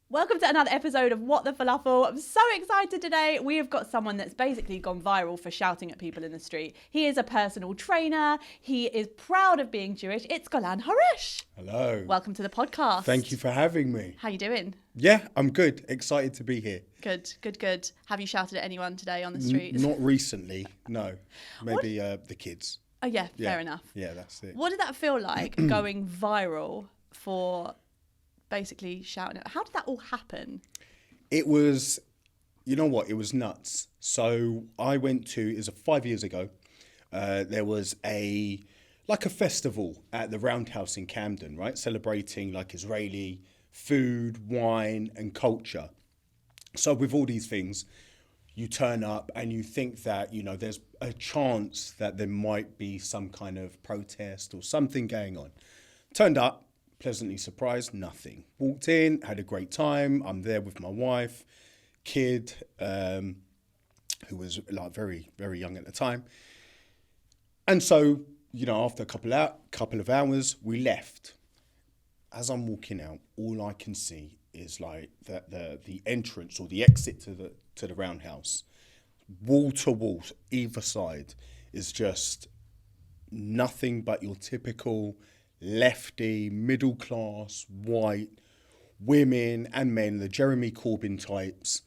Welcome to another episode of What the Falafel. I'm so excited today. We have got someone that's basically gone viral for shouting at people in the street. He is a personal trainer. He is proud of being Jewish. It's Golan Horesh. Hello. Welcome to the podcast. Thank you for having me. How you doing? Yeah, I'm good. Excited to be here. Good. Have you shouted at anyone today on the street? Not recently, no. Maybe the kids. Oh yeah, fair enough. Yeah, that's it. What did that feel like going viral for basically shouting? How did that all happen? It was, you know what, it was nuts. So I went to, it was 5 years ago, there was a festival at the Roundhouse in Camden, right? Celebrating like Israeli food, wine and culture. So with all these things, you turn up and you think that, you know, there's a chance that there might be some kind of protest or something going on. Turned up, pleasantly surprised, nothing. Walked in, had a great time. I'm there with my wife, kid, who was like very, very young at the time. And so, you know, after a couple of hours, we left. As I'm walking out, all I can see is like the entrance or the exit to the Roundhouse. Wall to wall, either side, is just nothing but your typical lefty, middle class, white women and men, the Jeremy Corbyn types,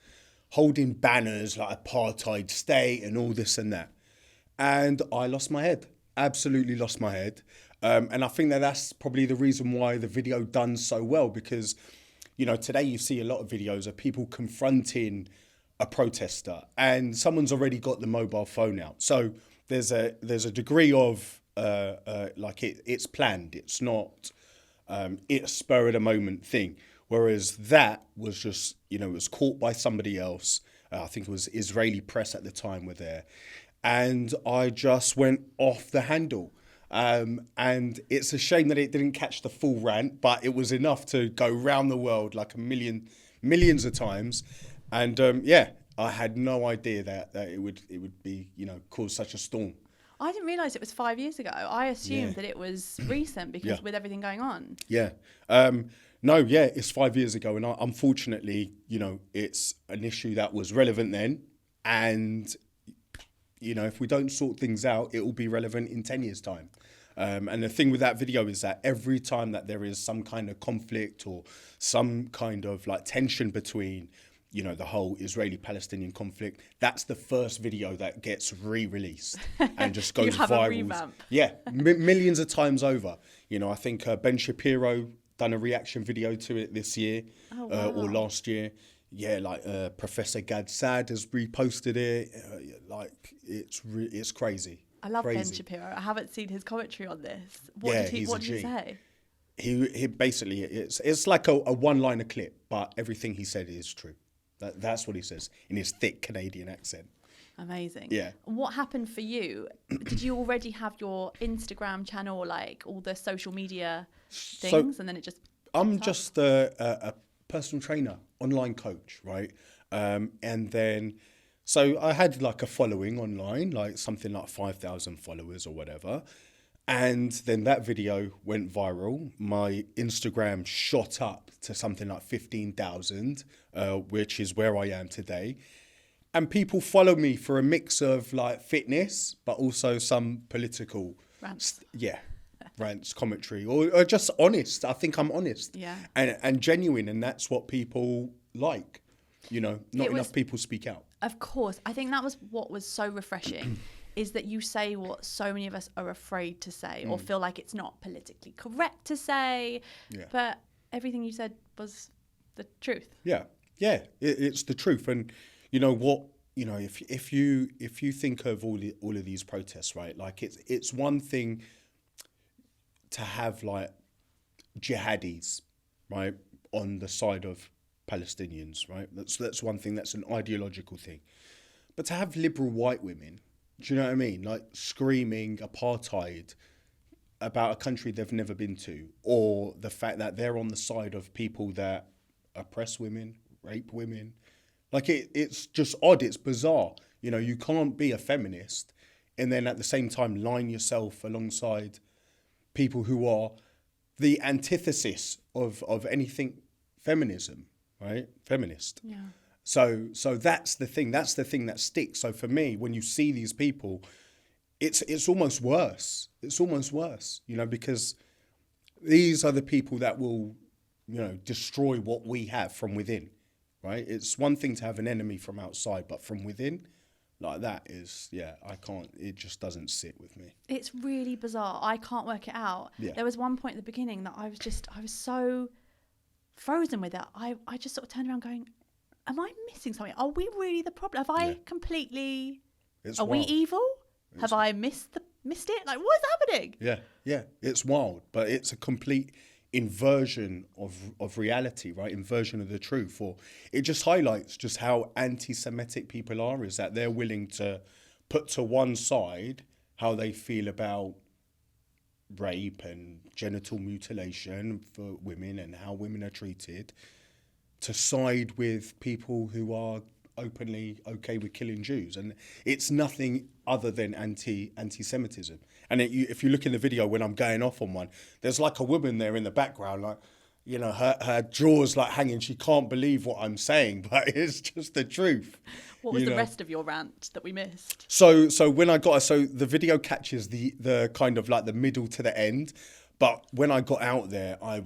holding banners like apartheid state and all this and that. And I lost my head, absolutely lost my head. And I think that's probably the reason why the video done so well, because, you know, today you see a lot of videos of people confronting a protester and someone's already got the mobile phone out. So there's a degree of it's planned. It's not it's spur of the moment thing. Whereas that was just, you know, it was caught by somebody else. I think it was Israeli press at the time were there. And I just went off the handle. And it's a shame that it didn't catch the full rant, but it was enough to go round the world like millions of times. And I had no idea that it would be, you know, cause such a storm. I didn't realise it was 5 years ago. I assumed that it was recent because with everything going on. Yeah. It's 5 years ago. And unfortunately, you know, it's an issue that was relevant then. And, you know, if we don't sort things out, it will be relevant in 10 years' time. And the thing with that video is that every time that there is some kind of conflict or some kind of like tension between, you know, the whole Israeli-Palestinian conflict, that's the first video that gets re-released and just goes viral. A revamp. Yeah, millions of times over. You know, I think Ben Shapiro done a reaction video to it this year or last year. Yeah, like Professor Gad Saad has reposted it. It's crazy. I love Ben Shapiro. I haven't seen his commentary on this. What did he say? He basically, it's like a one-liner clip, but everything he said is true. That's what he says in his thick Canadian accent. Amazing. Yeah. What happened for you? Did you already have your Instagram channel, like all the social media things, and then it just... I'm just a personal trainer, online coach, right? And then, so I had like a following online, like something like 5,000 followers or whatever. And then that video went viral. My Instagram shot up to something like 15,000, which is where I am today. And people follow me for a mix of like fitness, but also some political rants. Rants, commentary, or just honest. I think I'm honest and genuine. And that's what people like. You know, not enough people speak out. Of course. I think that was what was so refreshing. Is that you say what so many of us are afraid to say or feel like it's not politically correct to say. Yeah. But everything you said was the truth. Yeah. It's the truth. And you know what? You know, if you think of all of these protests, right? Like it's one thing to have like jihadis, right, on the side of Palestinians, right? That's one thing. That's an ideological thing. But to have liberal white women, do you know what I mean? Like screaming apartheid about a country they've never been to, or the fact that they're on the side of people that oppress women, rape women. Like it's just odd. It's bizarre. You know, you can't be a feminist and then at the same time line yourself alongside people who are the antithesis of anything feminism. right? Feminist. Yeah. So that's the thing. That's the thing that sticks. So for me, when you see these people, it's almost worse. It's almost worse, because these are the people that will, destroy what we have from within, right? It's one thing to have an enemy from outside, but from within, like that is, I can't, it just doesn't sit with me. It's really bizarre. I can't work it out. Yeah. There was one point at the beginning that I was so frozen with it. I just sort of turned around going, am I missing something? Are we really the problem? Have I completely, are we evil? Have I missed it? Like, what's happening? Yeah, it's wild, but it's a complete inversion of reality, right? Inversion of the truth. Or it just highlights just how anti-Semitic people are, is that they're willing to put to one side how they feel about rape and genital mutilation for women and how women are treated, to side with people who are openly okay with killing Jews. And it's nothing other than anti-Semitism. And if you look in the video when I'm going off on one, there's like a woman there in the background, like, her jaw's like hanging. She can't believe what I'm saying, but it's just the truth. What was the rest of your rant that we missed? So when I got, so the video catches the kind of like the middle to the end. But when I got out there, I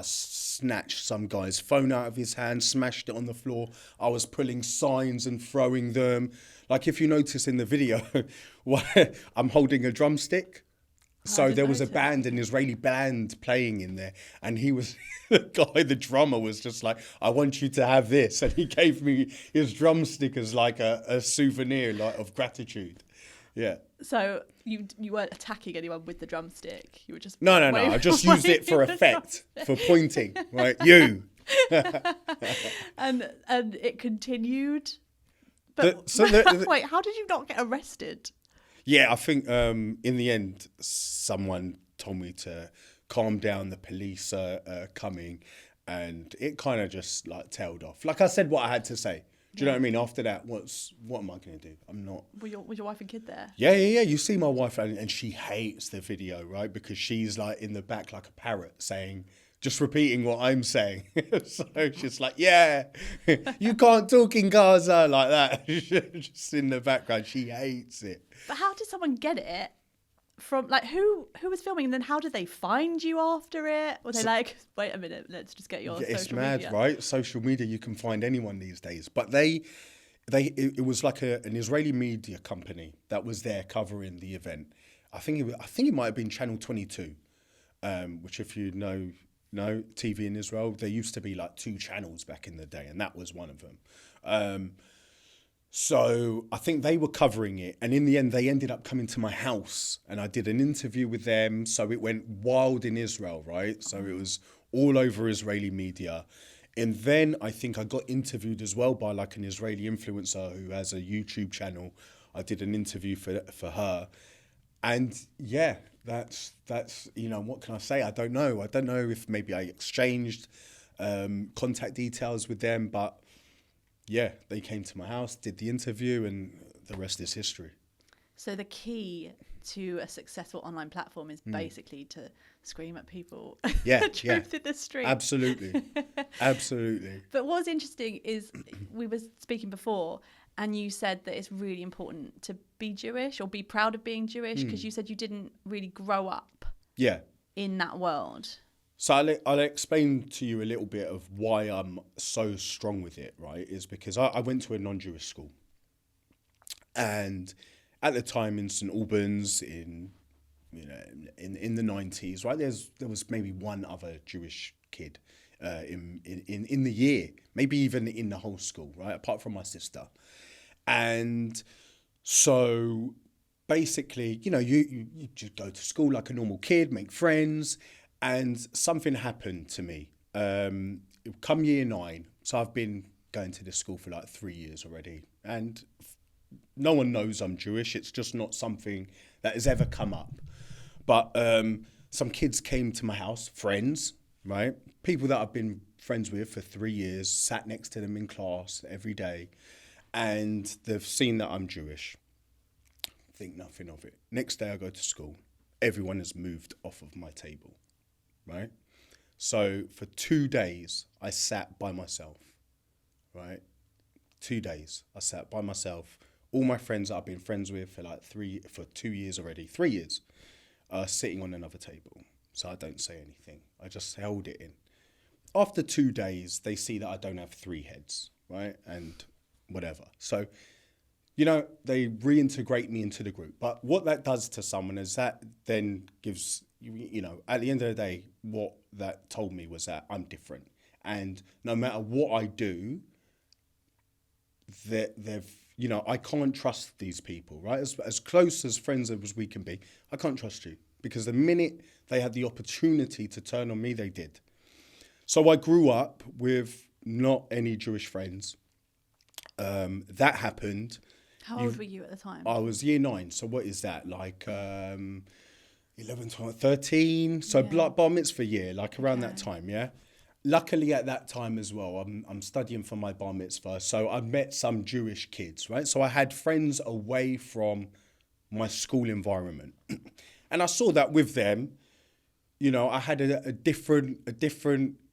snatched some guy's phone out of his hand, smashed it on the floor. I was pulling signs and throwing them. Like, if you notice in the video, I'm holding a drumstick. So there was an Israeli band playing in there. And the drummer was just like, I want you to have this. And he gave me his drumstick as like a souvenir, like, of gratitude. Yeah. So you weren't attacking anyone with the drumstick. You were just no. I just used it for effect, for pointing. Right, you. and it continued. But wait, how did you not get arrested? Yeah, I think in the end, someone told me to calm down. The police are coming, and it kind of just like tailed off. Like I said, what I had to say. Do you know what I mean? After that, what am I going to do? I'm not. Was your wife and kid there? Yeah. You see my wife, and she hates the video, right? Because she's like in the back like a parrot saying, just repeating what I'm saying. So she's like, yeah, you can't talk in Gaza like that. Just in the background, she hates it. But how did someone get it? From like who was filming, and then how did they find you after it? Were they like, wait a minute, let's just get your social media? It's mad, right? Social media, you can find anyone these days. But it was like an Israeli media company that was there covering the event. I think it might have been Channel 22, which, if you know TV in Israel, there used to be like 2 channels back in the day, and that was one of them. So I think they were covering it, and in the end they ended up coming to my house, and I did an interview with them. So it went wild in Israel, right? So it was all over Israeli media. And then I think I got interviewed as well by like an Israeli influencer who has a YouTube channel. I did an interview for her. And yeah, that's what can I say? I don't know if maybe I exchanged contact details with them, but yeah, they came to my house, did the interview, and the rest is history. So the key to a successful online platform is basically to scream at people the truth in the street. Absolutely. Absolutely. But what's interesting is we were speaking before, and you said that it's really important to be Jewish or be proud of being Jewish, because you said you didn't really grow up in that world. So I'll explain to you a little bit of why I'm so strong with it, right? Is because I went to a non-Jewish school. And at the time in St Albans in the 90s, right, there was maybe one other Jewish kid in the year, maybe even in the whole school, right, apart from my sister. And so basically, you just go to school like a normal kid, make friends. And something happened to me. Come year 9, so I've been going to this school for like 3 years already. And no one knows I'm Jewish. It's just not something that has ever come up. But some kids came to my house, friends, right? People that I've been friends with for 3 years, sat next to them in class every day. And they've seen that I'm Jewish. Think nothing of it. Next day I go to school. Everyone has moved off of my table. Right? So for 2 days, I sat by myself. right? 2 days. I sat by myself. All my friends that I've been friends with for 2 years already, 3 years, sitting on another table. So I don't say anything. I just held it in. After 2 days, they see that I don't have 3 heads, right? And whatever. So, they reintegrate me into the group. But what that does to someone is that then gives, at the end of the day, what that told me was that I'm different. And no matter what I do, I can't trust these people, right? As close as friends as we can be, I can't trust you. Because the minute they had the opportunity to turn on me, they did. So I grew up with not any Jewish friends. That happened. How old were you at the time? I was year 9. So what is that? Like 11, 12, 13. So bar mitzvah year, like around that time, yeah? Luckily at that time as well, I'm studying for my bar mitzvah. So I met some Jewish kids, right? So I had friends away from my school environment. And I saw that with them, I had a different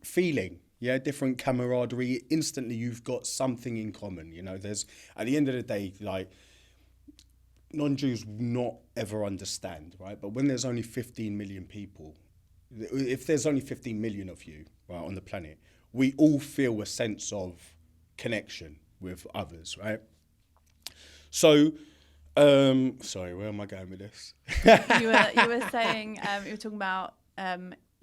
feeling, different camaraderie. Instantly, you've got something in common. There's, at the end of the day, like, non-Jews will not ever understand, right? But when there's only 15 million people, if there's only 15 million of you, right, on the planet, we all feel a sense of connection with others, right? So, sorry, where am I going with this? you were saying, you were talking about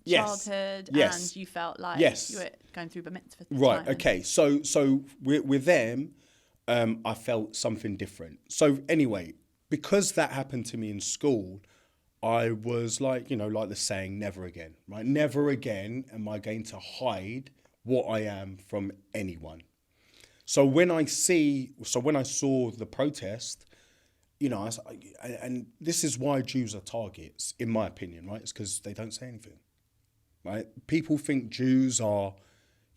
childhood, and you felt like you were going through bar mitzvah. Right. Okay. So with them, I felt something different. So anyway, because that happened to me in school, I was like, like the saying, never again. Right. Never again am I going to hide what I am from anyone. So when I saw the protest, and this is why Jews are targets, in my opinion, right? It's because they don't say anything, right? People think Jews are,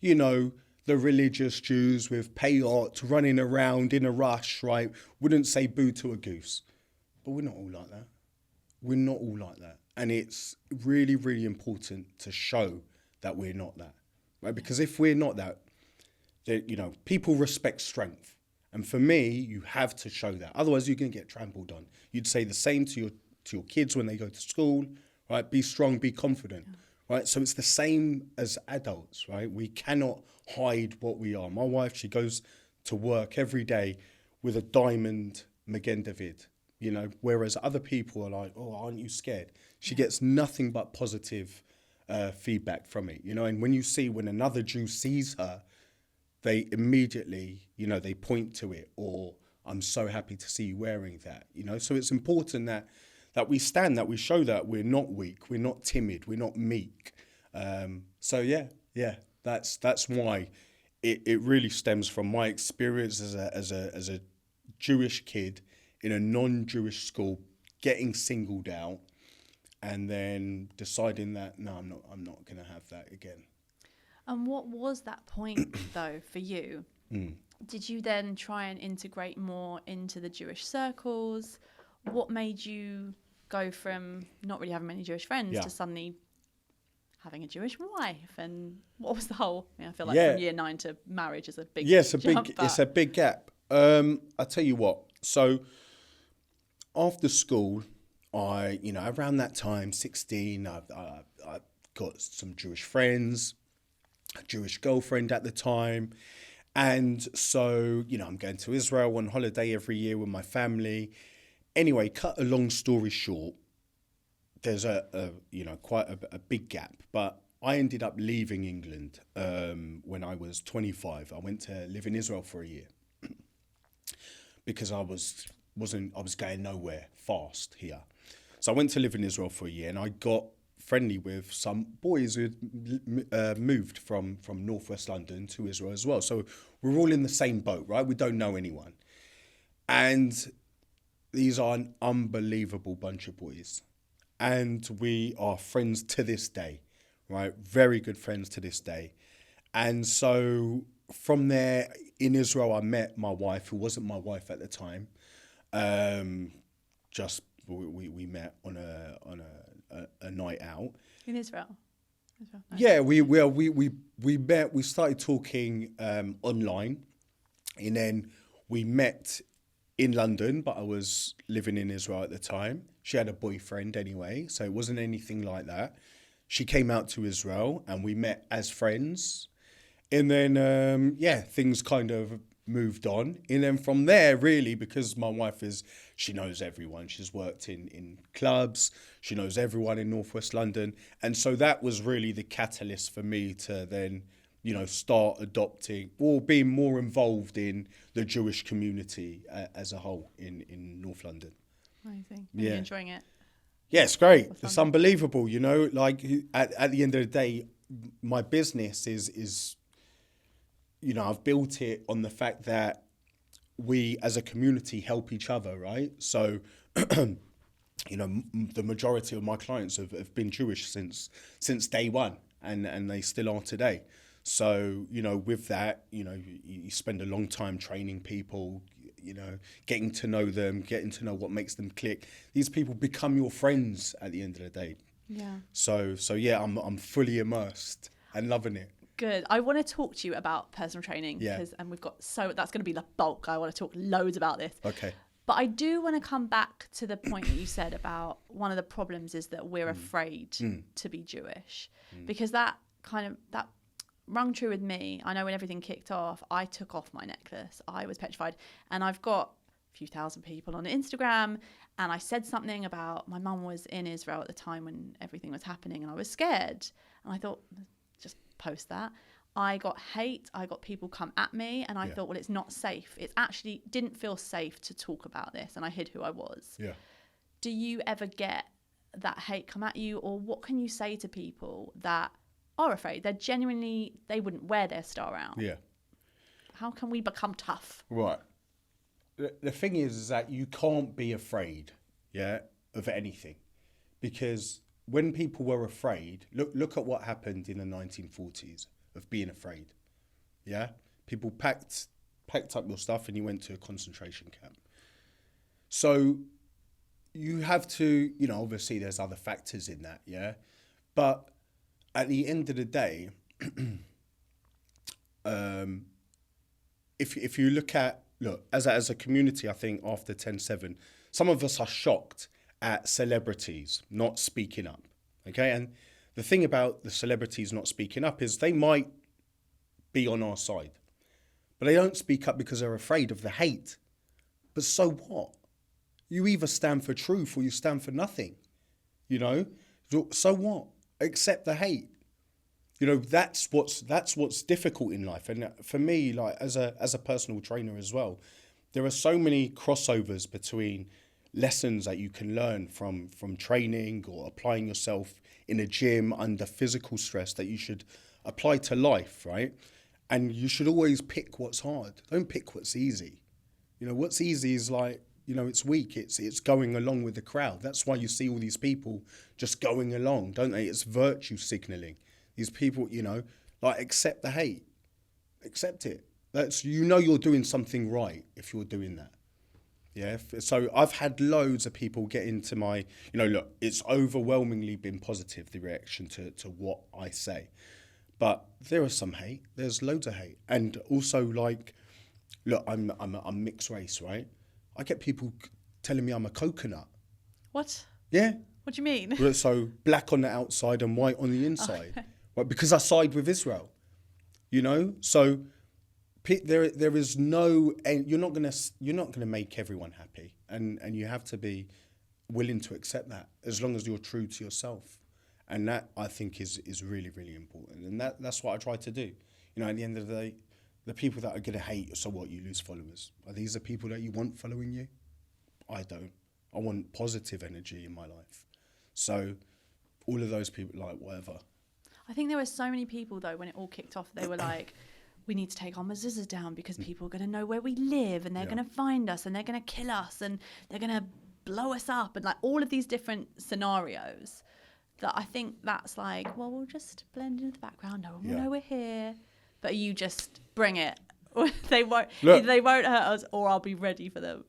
the religious Jews with payot running around in a rush, right? Wouldn't say boo to a goose. But we're not all like that. We're not all like that. And it's really, really important to show that we're not that, right? Because if we're not that, people respect strength. And for me, you have to show that. Otherwise, you're going to get trampled on. You'd say the same to your kids when they go to school, right? Be strong, be confident, right? So it's the same as adults, right? We cannot hide what we are. My wife, she goes to work every day with a diamond Magen David, whereas other people are like, oh, aren't you scared? She gets nothing but positive feedback from it, and when another Jew sees her, they immediately, they point to it, or I'm so happy to see you wearing that, So it's important that we stand, that we show that we're not weak, we're not timid, we're not meek. That's why it really stems from my experience as a Jewish kid in a non-Jewish school, getting singled out, and then deciding that no, I'm not going to have that again. And what was that point, though, for you? Did you then try and integrate more into the Jewish circles? What made you go from not really having many Jewish friends to suddenly having a Jewish wife? And what was the whole? I feel like from year 9 to marriage is a big jump. It's a big gap. I'll tell you what. So after school, I around that time, 16, I got some Jewish friends. A Jewish girlfriend at the time. And so, I'm going to Israel on holiday every year with my family. Anyway, cut a long story short, there's quite a big gap. But I ended up leaving England when I was 25. I went to live in Israel for a year because I was going nowhere fast here. So I went to live in Israel for a year, and I got friendly with some boys who had moved from northwest London to Israel as well. So we're all in the same boat, right? We don't know anyone. And these are an unbelievable bunch of boys. And we are friends to this day, right? Very good friends to this day. And so from there in Israel, I met my wife, who wasn't my wife at the time. We met on a night out in Israel. Nice. Yeah, we met. We started talking online, And then we met in London, but I was living in Israel at the time. She had a boyfriend anyway, so it wasn't anything like that. She came out to Israel and we met as friends. And then, things kind of moved on. And then from there, really, because my wife she knows everyone. She's worked in clubs. She knows everyone in Northwest London. And so that was really the catalyst for me to then, start adopting or being more involved in the Jewish community as a whole in North London. Amazing. Are you enjoying it? Yeah, it's great. It's unbelievable, like at the end of the day, my business is I've built it on the fact that we as a community help each other, right? So, the majority of my clients have been Jewish since day one, and they still are today. So, with that, you spend a long time training people, getting to know them, getting to know what makes them click. These people become your friends at the end of the day. Yeah. So yeah, I'm fully immersed and loving it. Good. I want to talk to you about personal training and we've got that's going to be the bulk. I want to talk loads about this. Okay. But I do want to come back to the point that you said about one of the problems is that we're afraid to be Jewish, because that rung true with me. I know when everything kicked off, I took off my necklace. I was petrified, and I've got a few thousand people on Instagram, and I said something about my mum was in Israel at the time when everything was happening, and I was scared, and I thought, just post that. I got hate, I got people come at me, and I thought, well, it's not safe. It actually didn't feel safe to talk about this, and I hid who I was. Yeah. Do you ever get that hate come at you, or what can you say to people that are afraid? They wouldn't wear their star out. Yeah. How can we become tough? Right. The thing is that you can't be afraid, of anything, because when people were afraid, look at what happened in the 1940s of being afraid. Yeah, people packed up your stuff and you went to a concentration camp. So you have to, obviously there's other factors in that, but at the end of the day, if you look as a community, I think after 10/7, some of us are shocked at celebrities not speaking up. Okay, and the thing about the celebrities not speaking up is they might be on our side, but they don't speak up because they're afraid of the hate. But so what? You either stand for truth or you stand for nothing. So what? Accept the hate. That's what's difficult in life. And for me, like as a personal trainer as well, there are so many crossovers between lessons that you can learn from training or applying yourself in a gym under physical stress that you should apply to life, right? And you should always pick what's hard. Don't pick what's easy. What's easy is it's weak. It's going along with the crowd. That's why you see all these people just going along, don't they? It's virtue signaling. These people, accept the hate. Accept it. You're doing something right if you're doing that. Yeah. So I've had loads of people get into my, look, it's overwhelmingly been positive, the reaction to what I say. But there is some hate. There's loads of hate. And also look, I'm mixed race, right? I get people telling me I'm a coconut. What? Yeah. What do you mean? So black on the outside and white on the inside. Okay. Right, because I side with Israel. So there is no, and you're not gonna make everyone happy, and you have to be willing to accept that as long as you're true to yourself, and that I think is really, really important, and that's what I try to do. At the end of the day, the people that are gonna hate, so what, you lose followers. Are these the people that you want following you? I don't. I want positive energy in my life. So all of those people, whatever. I think there were so many people though when it all kicked off. They were like, we need to take our mezuzahs down because people are going to know where we live and they're going to find us and they're going to kill us and they're going to blow us up, and all of these different scenarios that I think that's we'll just blend into the background. No one will know we're here, but you just bring it. They won't hurt us, or I'll be ready for them.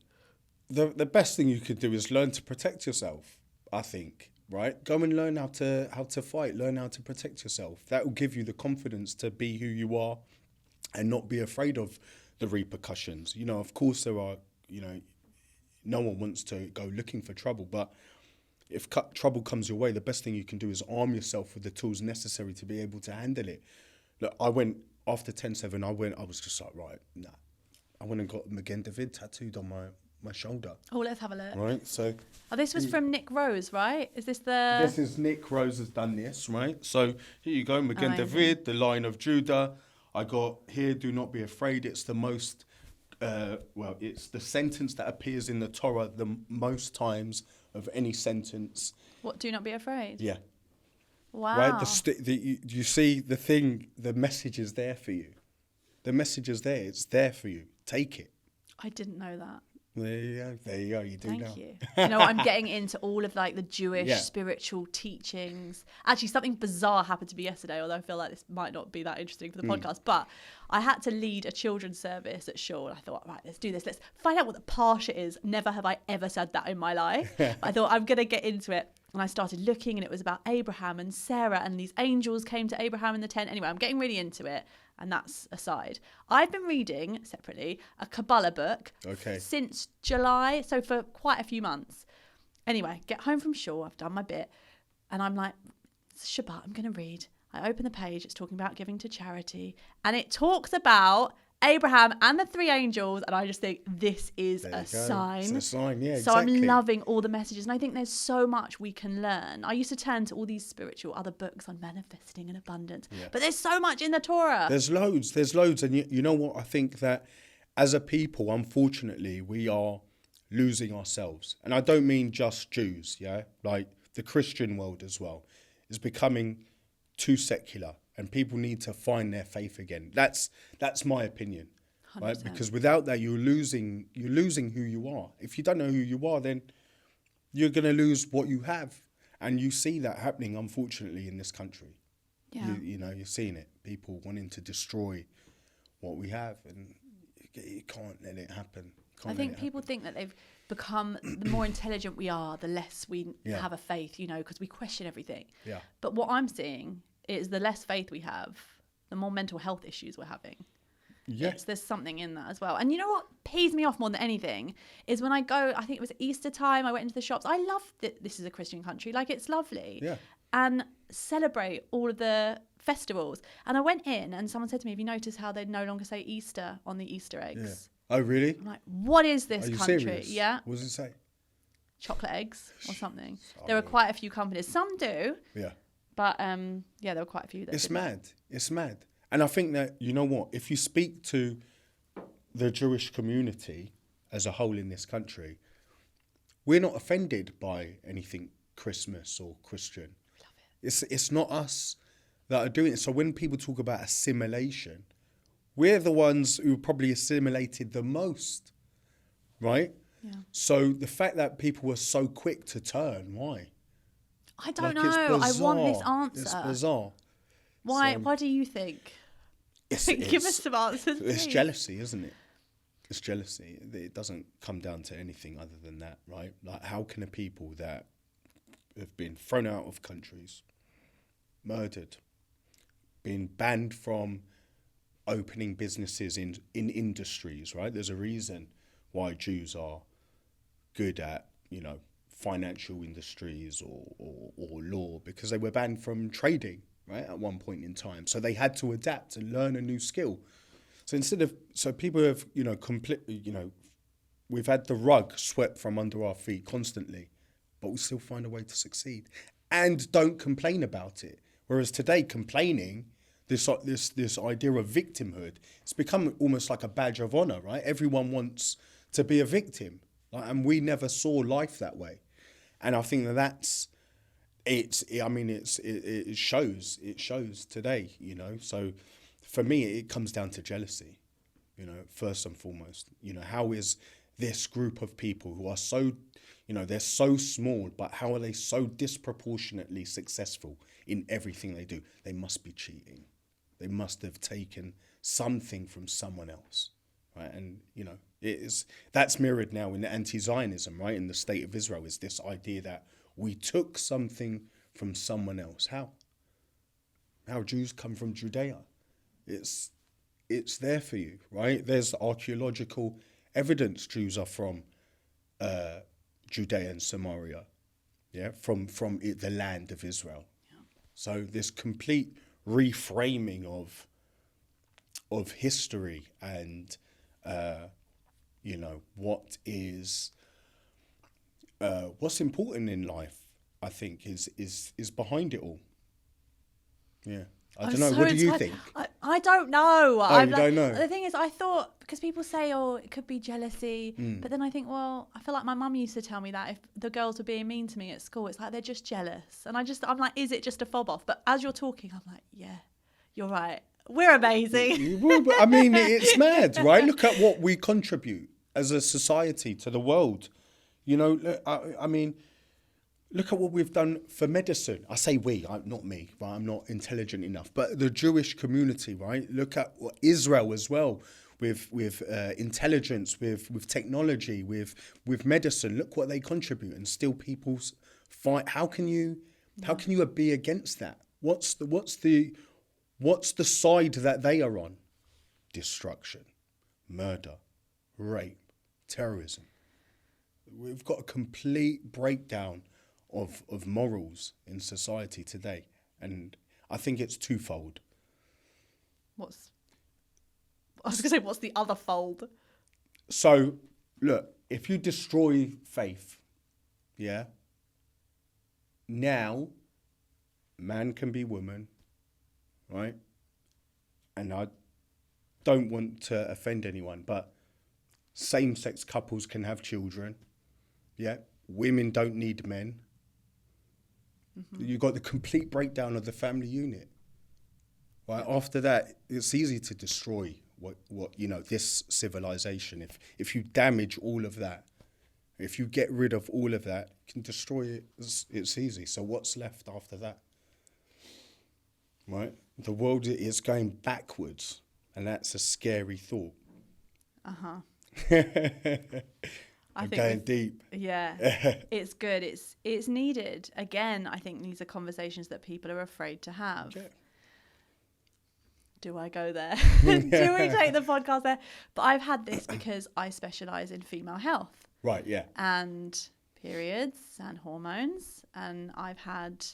The best thing you could do is learn to protect yourself, I think. Right? Go and learn how to fight, learn how to protect yourself. That will give you the confidence to be who you are and not be afraid of the repercussions. You know, of course there are, you know, no one wants to go looking for trouble, but if trouble comes your way, the best thing you can do is arm yourself with the tools necessary to be able to handle it. Look, I went, after 10/7, I was just like, right, nah. I went and got Magen David tattooed on my shoulder. Oh, let's have a look. Right, so... Oh, this was from Nick Rose, right? Is this the... This is Nick Rose has done this, right? So here you go, Magen David, the Lion of Judah. I got here, do not be afraid. It's the most, it's the sentence that appears in the Torah the most times of any sentence. What, do not be afraid? Yeah. Wow. Right, you see the thing, the message is there for you. The message is there, it's there for you. Take it. I didn't know that. There you go, you do now. Thank you. You know, I'm getting into all of like the Jewish spiritual teachings. Actually, something bizarre happened to me yesterday, although I feel like this might not be that interesting for the podcast, but I had to lead a children's service at Shul. I thought, right, let's do this. Let's find out what the Parsha is. Never have I ever said that in my life. I thought, I'm going to get into it. And I started looking, and it was about Abraham and Sarah, and these angels came to Abraham in the tent. Anyway, I'm getting really into it. And that's aside. I've been reading, separately, a Kabbalah book since July, so for quite a few months. Anyway, get home from shul, I've done my bit, and I'm like, it's Shabbat, I'm going to read. I open the page, it's talking about giving to charity, and it talks about Abraham and the three angels, and I just think this is a sign. It's a sign, yeah, exactly. So I'm loving all the messages, and I think there's so much we can learn. I used to turn to all these spiritual other books on manifesting and abundance, but there's so much in the Torah. There's loads, and you know what? I think that as a people, unfortunately, we are losing ourselves, and I don't mean just Jews, like the Christian world as well, is becoming too secular. And people need to find their faith again. That's my opinion, 100%. Right? Because without that, you're losing who you are. If you don't know who you are, then you're going to lose what you have, and you see that happening, unfortunately, in this country. Yeah. You know, you're seeing it. People wanting to destroy what we have, and you can't let it happen. I think people think that they've become, the more intelligent we are, the less we have a faith, you know, because we question everything. Yeah. But what I'm seeing is the less faith we have, the more mental health issues we're having. Yes. There's something in that as well. And you know what pees me off more than anything is when I go, I think it was Easter time, I went into the shops. I love that this is a Christian country. Like, it's lovely. Yeah. And celebrate all of the festivals. And I went in and someone said to me, have you noticed how they no longer say Easter on the Easter eggs? Yeah. Oh, really? I'm like, what is this country? Serious? Yeah. What does it say? Chocolate eggs or something. There are quite a few companies. Some do. Yeah. But, there were quite a few that It's mad. It's mad. And I think that, you know what, if you speak to the Jewish community as a whole in this country, we're not offended by anything Christmas or Christian. Love it. It's not us that are doing it. So when people talk about assimilation, we're the ones who probably assimilated the most, right? Yeah. So the fact that people were so quick to turn, why? I don't know. I want this answer. It's bizarre. Why? So, what do you think? Give us some answers. It's jealousy, isn't it? It's jealousy. It doesn't come down to anything other than that, right? Like, how can a people that have been thrown out of countries, murdered, been banned from opening businesses in industries, right? There's a reason why Jews are good at, you know, financial industries or law, because they were banned from trading, right, at one point in time. So they had to adapt and learn a new skill. So people have, you know, completely, you know, we've had the rug swept from under our feet constantly, but we still find a way to succeed and don't complain about it. Whereas today, complaining, this idea of victimhood, it's become almost like a badge of honor, right? Everyone wants to be a victim, and we never saw life that way. And I think it shows today, you know. So for me, it comes down to jealousy, you know, first and foremost. You know, how is this group of people who are so, you know, they're so small, but how are they so disproportionately successful in everything they do? They must be cheating. They must have taken something from someone else, right? And, you know, that's mirrored now in anti-Zionism, right? In the state of Israel, is this idea that we took something from someone else. How Jews come from Judea. It's it's there for you, right? There's archaeological evidence Jews are from Judea and Samaria, from the land of Israel. Yeah. So this complete reframing of history and what is what's important in life, I think, is behind it all. Yeah. I don't know. What do you think? I don't know. Oh, you don't know? The thing is, I thought, because people say, oh, it could be jealousy. But then I think, well, I feel like my mum used to tell me that if the girls were being mean to me at school, it's like they're just jealous. And I'm like, is it just a fob off? But as you're talking, I'm like, yeah, you're right. We're amazing. I mean, it's mad, right? Look at what we contribute as a society to the world. You know, I mean, look at what we've done for medicine. I say we, not me, right? I'm not intelligent enough. But the Jewish community, right? Look at Israel as well, with intelligence, with technology, with medicine. Look what they contribute, and still people's fight. How can you be against that? What's the side that they are on? Destruction, murder, rape, terrorism. We've got a complete breakdown of morals in society today, and I think it's twofold. I was going to say, what's the other fold? So, look, if you destroy faith, now man can be woman, right? And I don't want to offend anyone, but same-sex couples can have children, women don't need men. You've got the complete breakdown of the family unit. Right? After that, it's easy to destroy what this civilization. If you damage all of that, if you get rid of all of that, you can destroy it. It's easy. So what's left after that? Right? The world is going backwards, and that's a scary thought. I'm going deep. Yeah, it's good. It's needed. Again, I think these are conversations that people are afraid to have. Okay. Do I go there? Do we take the podcast there? But I've had this because I specialise in female health. Right, yeah. And periods and hormones. And I've had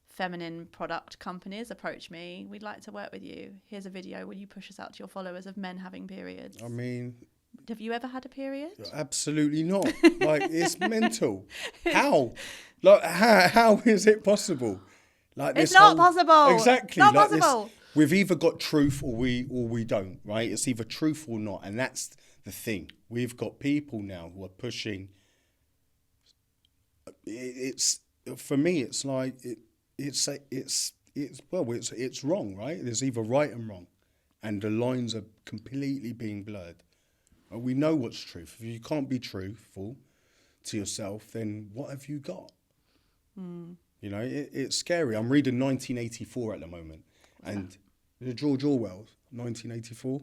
feminine product companies approach me. We'd like to work with you. Here's a video. Will you push us out to your followers of men having periods? I mean... Have you ever had a period? Absolutely not. Like, it's mental. How? Like, how is it possible? Like, it's not possible. Exactly. Not possible. We've either got truth or we don't, right? It's either truth or not, and that's the thing. We've got people now who are pushing. It's for me. It's like it's wrong, right? There's either right and wrong, and the lines are completely being blurred. We know what's truth. If you can't be truthful to yourself, then what have you got? You know, it's scary. I'm reading 1984 at the moment. And George Orwell, 1984.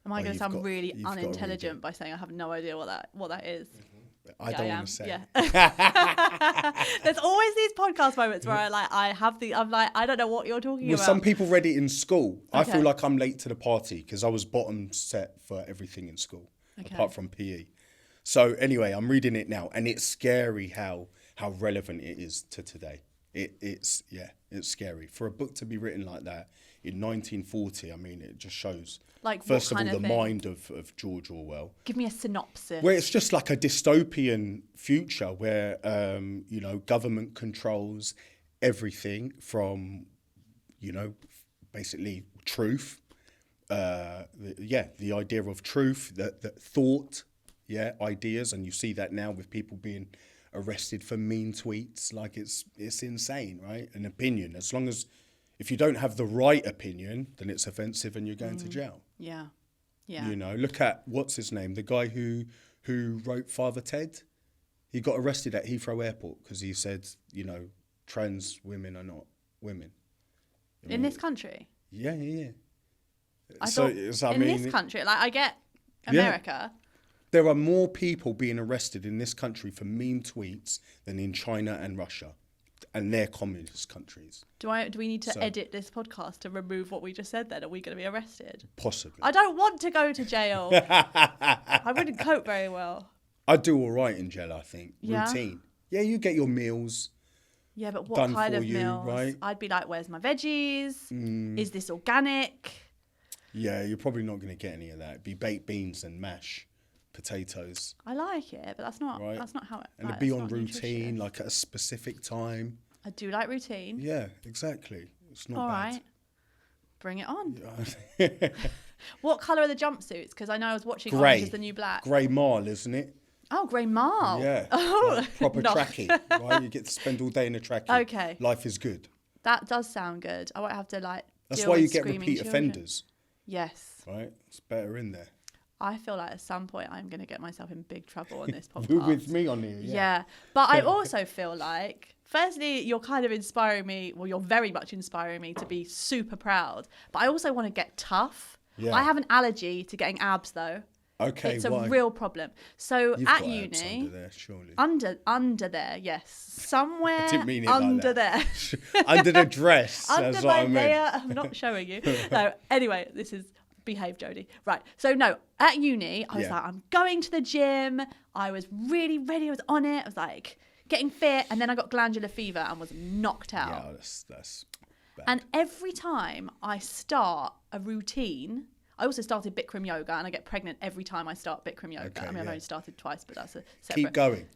Am I going to sound really unintelligent by saying I have no idea what that is? I don't want to say. Yeah. There's always these podcast moments where I'm like, I don't know what you're talking about. Some people read it in school. Okay. I feel like I'm late to the party because I was bottom set for everything in school, apart from PE. So anyway, I'm reading it now, and it's scary how relevant it is to today. It's scary. For a book to be written like that in 1940, I mean, it just shows, like, first of all, the mind of George Orwell. Give me a synopsis. Well, it's just like a dystopian future where, government controls everything from, basically truth. The idea of truth, that thought, ideas. And you see that now with people being arrested for mean tweets. Like, it's insane, right? An opinion, if you don't have the right opinion, then it's offensive and you're going to jail. Yeah. Look at what's his name, the guy who wrote Father Ted. He got arrested at Heathrow Airport because he said, trans women are not women. In this country? Yeah. This country, like, I get America. Yeah. There are more people being arrested in this country for mean tweets than in China and Russia. and they're communist countries. Do we need to edit this podcast to remove what we just said then? Are we going to be arrested? Possibly. I don't want to go to jail. I wouldn't cope very well. I'd do all right in jail, I think. Yeah? Routine. Yeah, you get your meals. Yeah, but what done kind for of you, meals? right? I'd be like, where's my veggies? Is this organic? Yeah, you're probably not going to get any of that. It'd be baked beans and mash potatoes. I like it, but that's not right? that's not how it. And it'd be on routine, like at a specific time. I do like routine. Yeah, exactly. It's not all bad. right. Bring it on. What colour are the jumpsuits? Because I know I was watching Orange is the New Black. Grey marl, isn't it? Oh, grey marl. Yeah. Oh, like proper trackie, right? You get to spend all day in a trackie. Okay. Life is good. That does sound good. I won't have to like. That's deal why you with get screaming repeat children. offenders. Yes. Right? It's better in there. I feel like at some point I'm going to get myself in big trouble on this podcast. With me on here, Yeah. But I also feel like, firstly, you're kind of inspiring me. Well, you're very much inspiring me to be super proud. But I also want to get tough. Yeah. I have an allergy to getting abs, though. Okay, it's why? a real problem. So You've at got uni, abs under there, surely. under there, yes, somewhere didn't mean it under like there, under the dress. under That's my what I meant. layer. I'm not showing you. No. Anyway, this is behave, Jodie. Right. So no, at uni, I was like, I'm going to the gym. I was really ready. I was on it. I was like getting fit, and then I got glandular fever and was knocked out. Yeah, that's bad. And every time I start a routine. I also started Bikram yoga, and I get pregnant every time I start Bikram yoga. Okay, I mean, I've yeah. only started twice, but that's a separate. Keep going.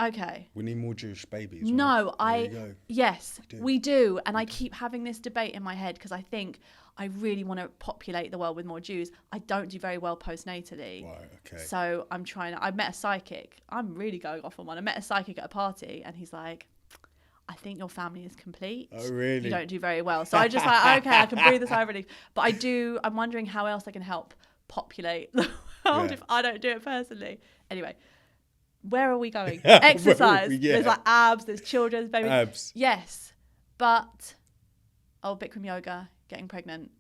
Okay. We need more Jewish babies. No, right? There you go. yes, we do. And I keep having this debate in my head because I think I really want to populate the world with more Jews. I don't do very well postnatally. Right, okay. So I'm trying to, I met a psychic. I'm really going off on one. I met a psychic at a party, and he's like, I think your family is complete. Oh, really? You don't do very well. So I just like, okay, I can breathe a sigh of relief. But I'm wondering how else I can help populate the world if I don't do it personally. Anyway, where are we going? Exercise. There's like abs, there's children's babies. Abs. Yes. But, Bikram yoga, getting pregnant.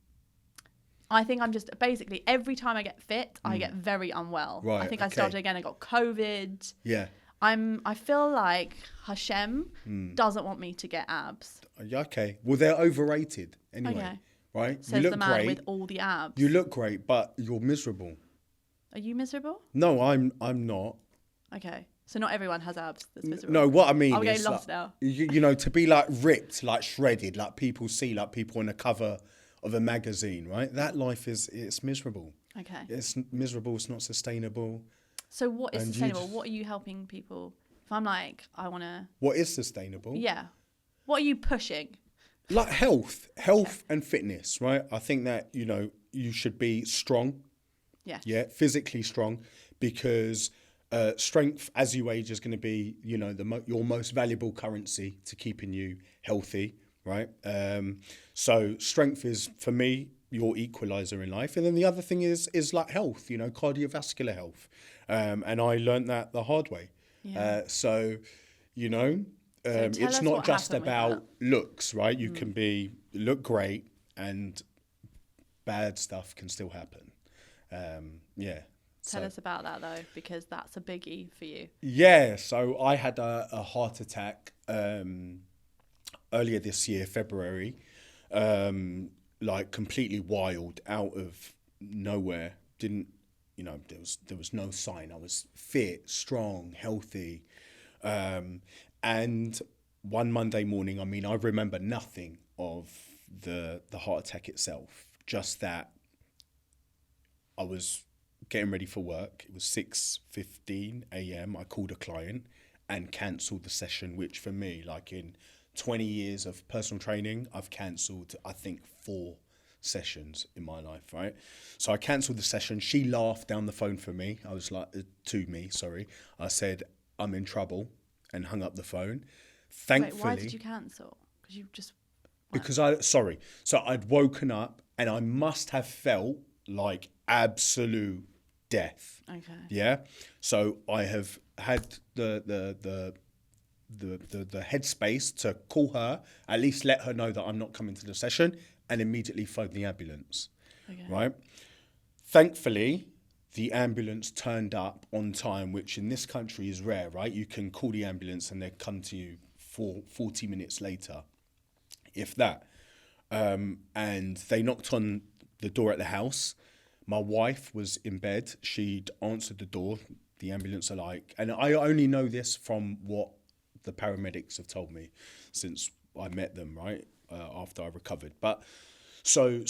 I think I'm just, basically, every time I get fit, I get very unwell. Right, I think I started again, I got COVID. Yeah. I feel like Hashem doesn't want me to get abs. Okay. Well, they're overrated anyway. Okay. Right? Says you look the man great. with all the abs. You look great, but you're miserable. Are you miserable? No, I'm not. Okay. So not everyone has abs that's miserable. No, what I mean I'm is getting lost now. You know, to be like ripped, like shredded, like people see, like people on the cover of a magazine, right? That life it's miserable. Okay. It's miserable. It's not sustainable. So what is And you sustainable? just- What are you helping people? If I'm like, I want to... What is sustainable? Yeah. What are you pushing? Like health and fitness, right? I think that, you know, you should be strong. Yeah. Yeah, physically strong, because strength as you age is going to be, you know, your most valuable currency to keeping you healthy, right? So strength is, for me, your equalizer in life. And then the other thing is like health, you know, cardiovascular health. And I learned that the hard way. Yeah. So, you know, tell it's us not what just happened with about looks, right? You can look great, and bad stuff can still happen. Yeah. Tell us about that, though, because that's a biggie for you. Yeah, so I had a heart attack earlier this year, February, like completely wild, out of nowhere. Didn't, you know, there was no sign. I was fit, strong, healthy. And one Monday morning, I mean, I remember nothing of the heart attack itself, just that I was getting ready for work. It was 6:15 a.m. I called a client and cancelled the session, which for me, like in 20 years of personal training, I've cancelled, I think, 4 sessions in my life, right? So I cancelled the session. She laughed down the phone for me. I was like, I said, I'm in trouble, and hung up the phone. Thankfully. Wait, why did you cancel? Because you just... Because So I'd woken up and I must have felt like absolute death. Okay. Yeah. So I have had the headspace to call her, at least let her know that I'm not coming to the session, and immediately phone the ambulance. Okay. Right. Thankfully, the ambulance turned up on time, which in this country is rare, right? You can call the ambulance and they come to you 40 minutes later, if that. And they knocked on the door at the house. My wife was in bed. She'd answered the door. The ambulance are like, and I only know this from what the paramedics have told me since I met them, right, after I recovered. But so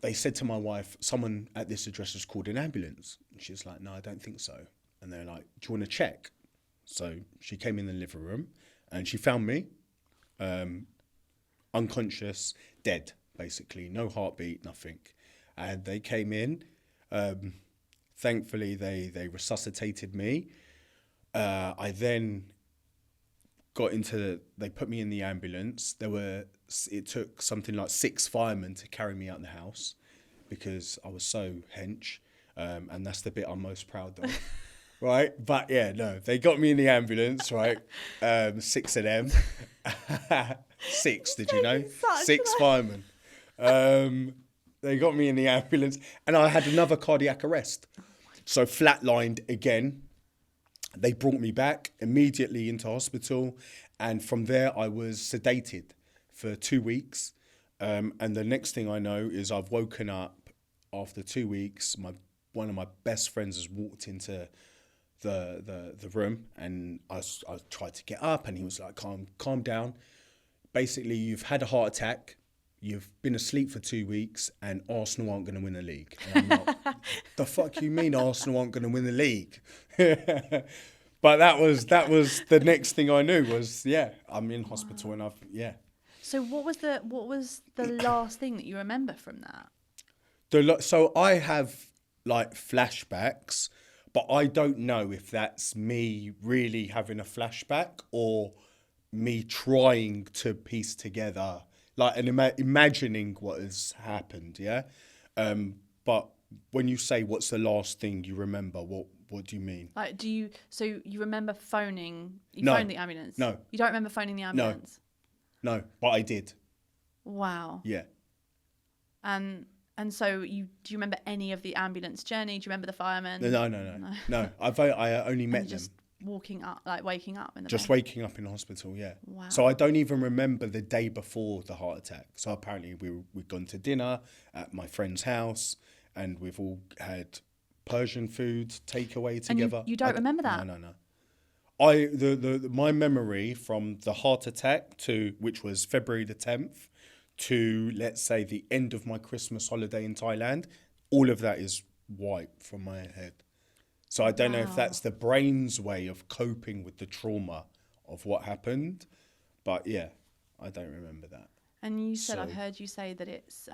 they said to my wife, someone at this address has called an ambulance. And she's like, no, I don't think so. And they're like, do you want to check? So she came in the living room and she found me unconscious, dead, basically. No heartbeat, nothing. And they came in. Thankfully, they resuscitated me. I then they put me in the ambulance. It took something like 6 firemen to carry me out the house because I was so hench. And that's the bit I'm most proud of. Right? But yeah, no, they got me in the ambulance, right? 6 of them. 6, did you know? 6 firemen. They got me in the ambulance and I had another cardiac arrest. So flatlined again. They brought me back immediately into hospital. And from there, I was sedated for 2 weeks. And the next thing I know is I've woken up after 2 weeks. One of my best friends has walked into the room and I tried to get up and he was like, calm down. Basically, you've had a heart attack. You've been asleep for 2 weeks and Arsenal aren't going to win the league. And I'm like, the fuck you mean Arsenal aren't going to win the league? But that was the next thing I knew was, I'm in hospital and So what was the last thing that you remember from that? So I have like flashbacks, but I don't know if that's me really having a flashback or me trying to piece together like and imagining what has happened, yeah. But when you say what's the last thing you remember, what do you mean? Like, so you remember phoning? No. Phoned the ambulance? No. You don't remember phoning the ambulance? No, but I did. Wow. Yeah. And so do you remember any of the ambulance journey? Do you remember the firemen? No. I only met them. Just waking up in the Just bed. waking up in hospital, yeah. Wow. So I don't even remember the day before the heart attack. So apparently we'd gone to dinner at my friend's house and we've all had Persian food takeaway together. And you don't remember that? No. My memory from the heart attack which was February the 10th to, let's say, the end of my Christmas holiday in Thailand, all of that is wiped from my head. So I don't know if that's the brain's way of coping with the trauma of what happened, but yeah, I don't remember that. And you said, I've heard you say that it's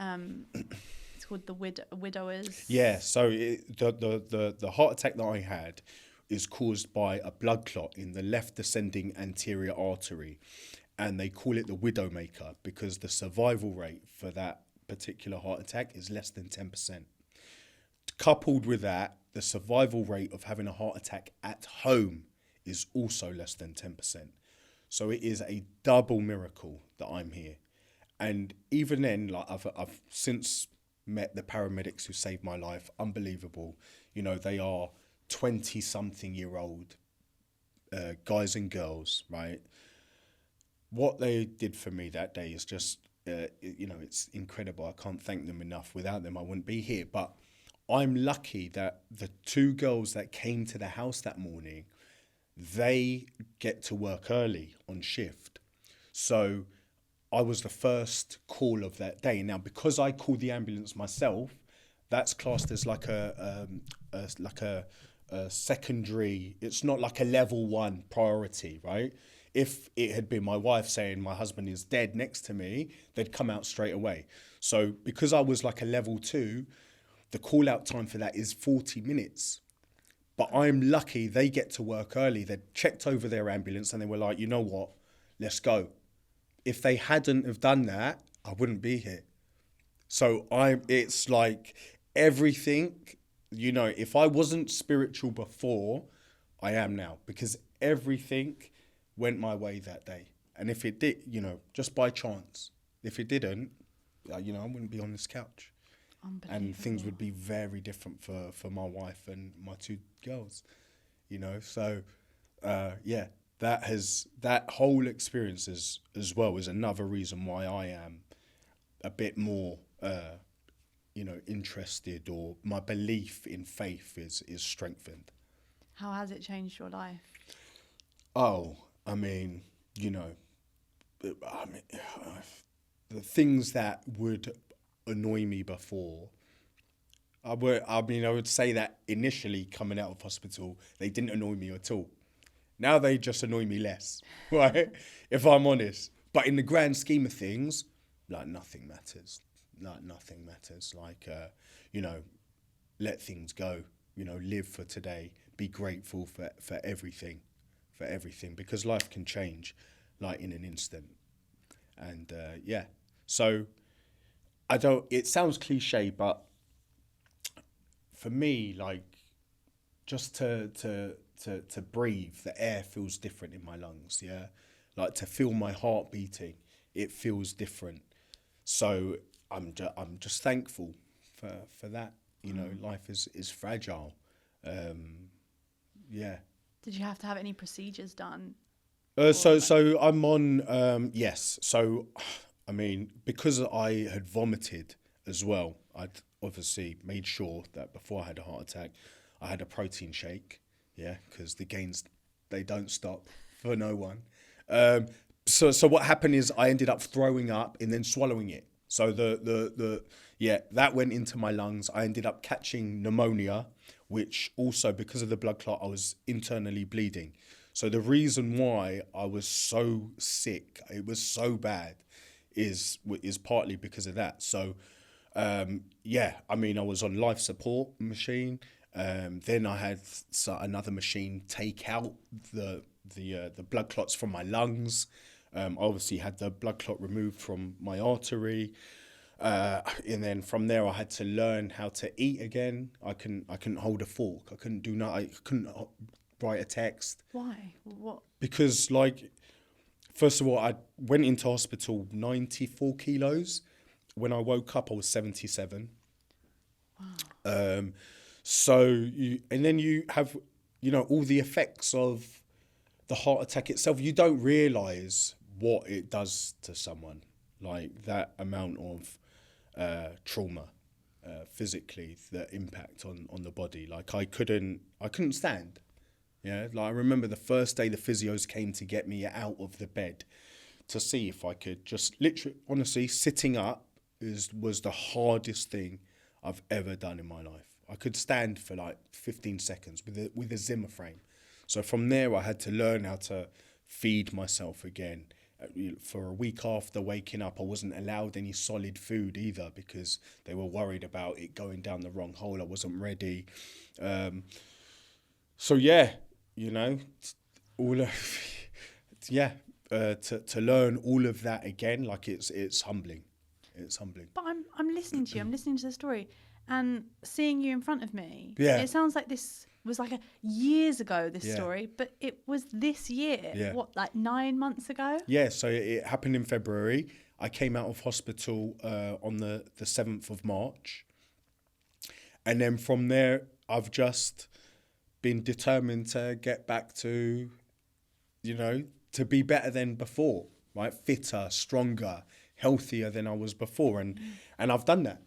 it's called the widowers. Yeah, so the heart attack that I had is caused by a blood clot in the left descending anterior artery, and they call it the widowmaker because the survival rate for that particular heart attack is less than 10%. Coupled with that, the survival rate of having a heart attack at home is also less than 10%. So it is a double miracle that I'm here. And even then, like I've since met the paramedics who saved my life. Unbelievable. You know, they are 20-something-year-old guys and girls, right? What they did for me that day is just, it's incredible. I can't thank them enough. Without them, I wouldn't be here. But I'm lucky that the 2 girls that came to the house that morning, they get to work early on shift. So I was the first call of that day. Now, because I called the ambulance myself, that's classed as like a secondary. It's not like a level 1 priority, right? If it had been my wife saying my husband is dead next to me, they'd come out straight away. So because I was like a level 2, the call out time for that is 40 minutes. But I'm lucky they get to work early. They checked over their ambulance and they were like, you know what, let's go. If they hadn't have done that, I wouldn't be here. So it's like everything, if I wasn't spiritual before, I am now, because everything went my way that day. And if it did, just by chance, if it didn't, I wouldn't be on this couch. And things would be very different for my wife and my 2 girls, So, that whole experience as well is another reason why I am a bit more, interested, or my belief in faith is strengthened. How has it changed your life? Oh, I mean, the things that would annoy me before, I would say that initially coming out of hospital, they didn't annoy me at all. Now they just annoy me less, right? If I'm honest. But in the grand scheme of things, nothing matters. Nothing matters. Let things go. Live for today. Be grateful for everything. For everything. Because life can change, in an instant. And, So, it sounds cliche, but for me, just to breathe, the air feels different in my lungs, yeah? To feel my heart beating, it feels different. So I'm just thankful for that. Life is fragile. Yeah. Did you have to have any procedures done? So I'm on, yes. So, because I had vomited as well, I'd obviously made sure that before I had a heart attack, I had a protein shake. Yeah, because the gains, they don't stop for no one. So what happened is I ended up throwing up and then swallowing it. So that went into my lungs. I ended up catching pneumonia, which also, because of the blood clot, I was internally bleeding. So the reason why I was so sick, it was so bad, is partly because of that. So, I was on life support machine. Then I had another machine take out the blood clots from my lungs. I obviously had the blood clot removed from my artery. And then from there, I had to learn how to eat again. I couldn't hold a fork. I couldn't do nothing. I couldn't write a text. Why? What? Because, first of all, I went into hospital 94 kilos. When I woke up, I was 77. Wow. And then you have, all the effects of the heart attack itself. You don't realise what it does to someone, that amount of trauma physically, the impact on the body. I couldn't stand. Yeah, I remember the first day the physios came to get me out of the bed to see if I could just literally, honestly, sitting up was the hardest thing I've ever done in my life. I could stand for 15 seconds with a Zimmer frame. So from there, I had to learn how to feed myself again. For a week after waking up, I wasn't allowed any solid food either because they were worried about it going down the wrong hole. I wasn't ready. To learn all of that again, it's humbling. It's humbling. But I'm listening to you. I'm listening to the story and seeing you in front of me. Yeah. It sounds like this was years ago, this story, but it was this year. Yeah. What, 9 months ago? Yeah, so it happened in February. I came out of hospital on the 7th of March. And then from there, I've just been determined to get back to, to be better than before, right? Fitter, stronger, healthier than I was before. And I've done that,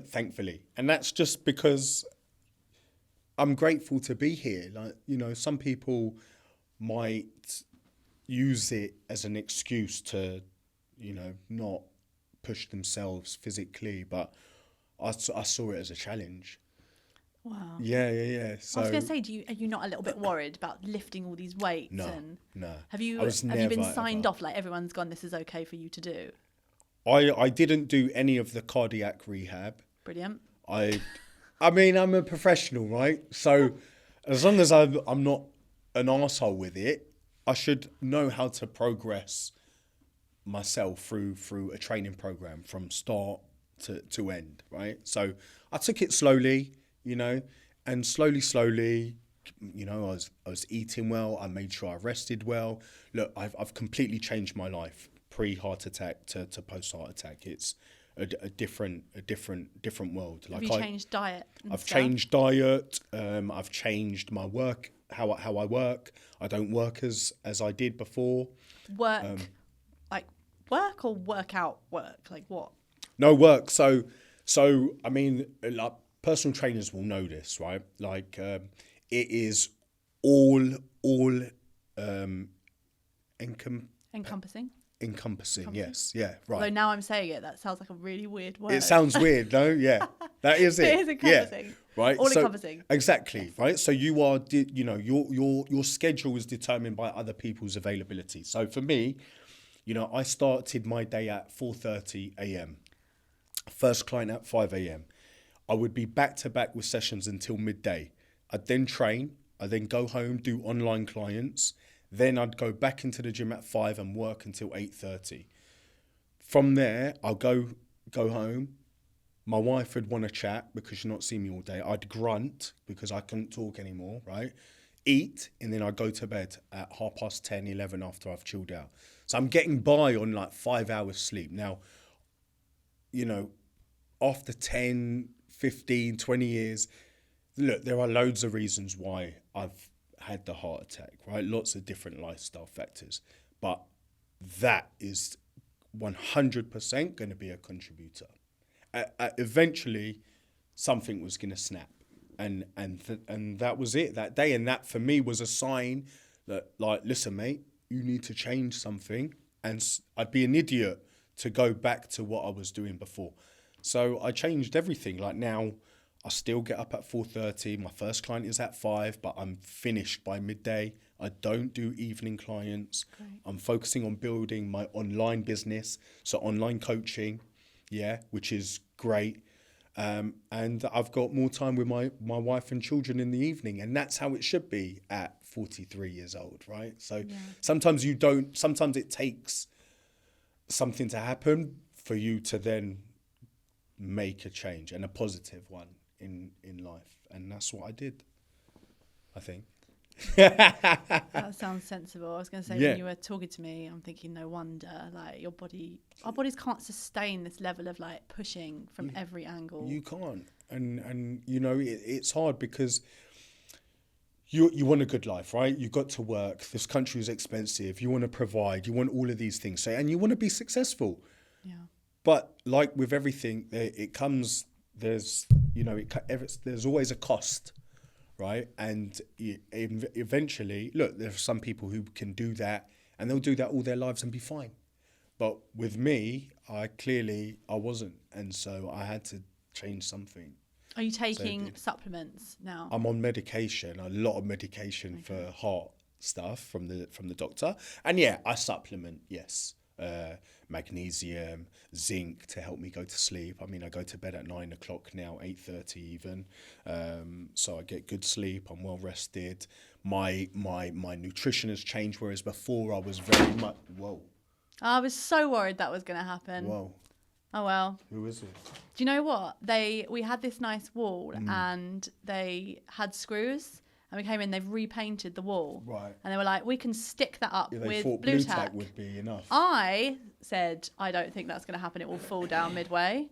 thankfully. And that's just because I'm grateful to be here. Some people might use it as an excuse to, not push themselves physically, but I saw it as a challenge. Wow. Yeah. So, I was going to say, are you not a little bit worried about lifting all these weights? No. Have you been signed off? Everyone's gone, this is okay for you to do? I didn't do any of the cardiac rehab. Brilliant. I'm a professional, right? So as long as I'm not an arsehole with it, I should know how to progress myself through a training program from start to end, right? So I took it slowly, and slowly, I was eating well. I made sure I rested well. Look, I've completely changed my life pre-heart attack to post-heart attack. It's a different world. Have you changed diet? I've changed diet. I've changed my work how I work. I don't work as I did before. Work, like work or work out work? Like what? No work. So I mean, like personal trainers will know this, right? Like it is all Encompassing. Encompassing, yes, yeah, right. Although now I'm saying it, that sounds like a really weird word. It sounds weird, no? Yeah, that is it. It is encompassing. Yeah, right. All encompassing. Exactly, yes. Right. So you are, your schedule is determined by other people's availability. So for me, I started my day at 4:30 a.m. First client at 5 a.m. I would be back to back with sessions until midday. I'd then train. I'd then go home, do online clients. Then I'd go back into the gym at 5 and work until 8:30. From there, I'll go home. My wife would want to chat because she's not seen me all day. I'd grunt because I couldn't talk anymore, right? Eat, and then I'd go to bed at 10:30, 11 after I've chilled out. So I'm getting by on like 5 hours sleep. Now, after 10, 15, 20 years, look, there are loads of reasons why I've had the heart attack, right? Lots of different lifestyle factors, but that is 100% going to be a contributor. Eventually, something was going to snap, and that was it that day. And that for me was a sign that, like, listen, mate, you need to change something. And I'd be an idiot to go back to what I was doing before. So I changed everything. Like now, I still get up at 4:30. My first client is at 5, but I'm finished by midday. I don't do evening clients. Great. I'm focusing on building my online business, so online coaching, which is great. And I've got more time with my wife and children in the evening, and that's how it should be at 43 years old, right? So sometimes it takes something to happen for you to then make a change, and a positive one in life. And that's what I did, I think. That sounds sensible. I was going to say, when you were talking to me, I'm thinking, no wonder, like our bodies can't sustain this level of like pushing from every angle. You can't. And it's hard because you want a good life, right? You've got to work. This country is expensive. You want to provide. You want all of these things. And you want to be successful. Yeah. But like with everything, there's always a cost, right? And eventually, look, there are some people who can do that and they'll do that all their lives and be fine. But with me, I wasn't. And so I had to change something. Are you taking supplements now? I'm on medication, a lot of medication for heart stuff from the doctor. And I supplement, yes. Magnesium, zinc to help me go to sleep. I mean, I go to bed at 9 o'clock now, 8:30 even. So I get good sleep. I'm well rested. My nutrition has changed, whereas before I was very much. Whoa. I was so worried that was going to happen. Whoa. Oh well. Who is it? Do you know what? We had this nice wall and they had screws. And we came in, they've repainted the wall. Right. And they were like, we can stick that up with thought blue tack would be enough. I said, I don't think that's going to happen. It will fall down midway.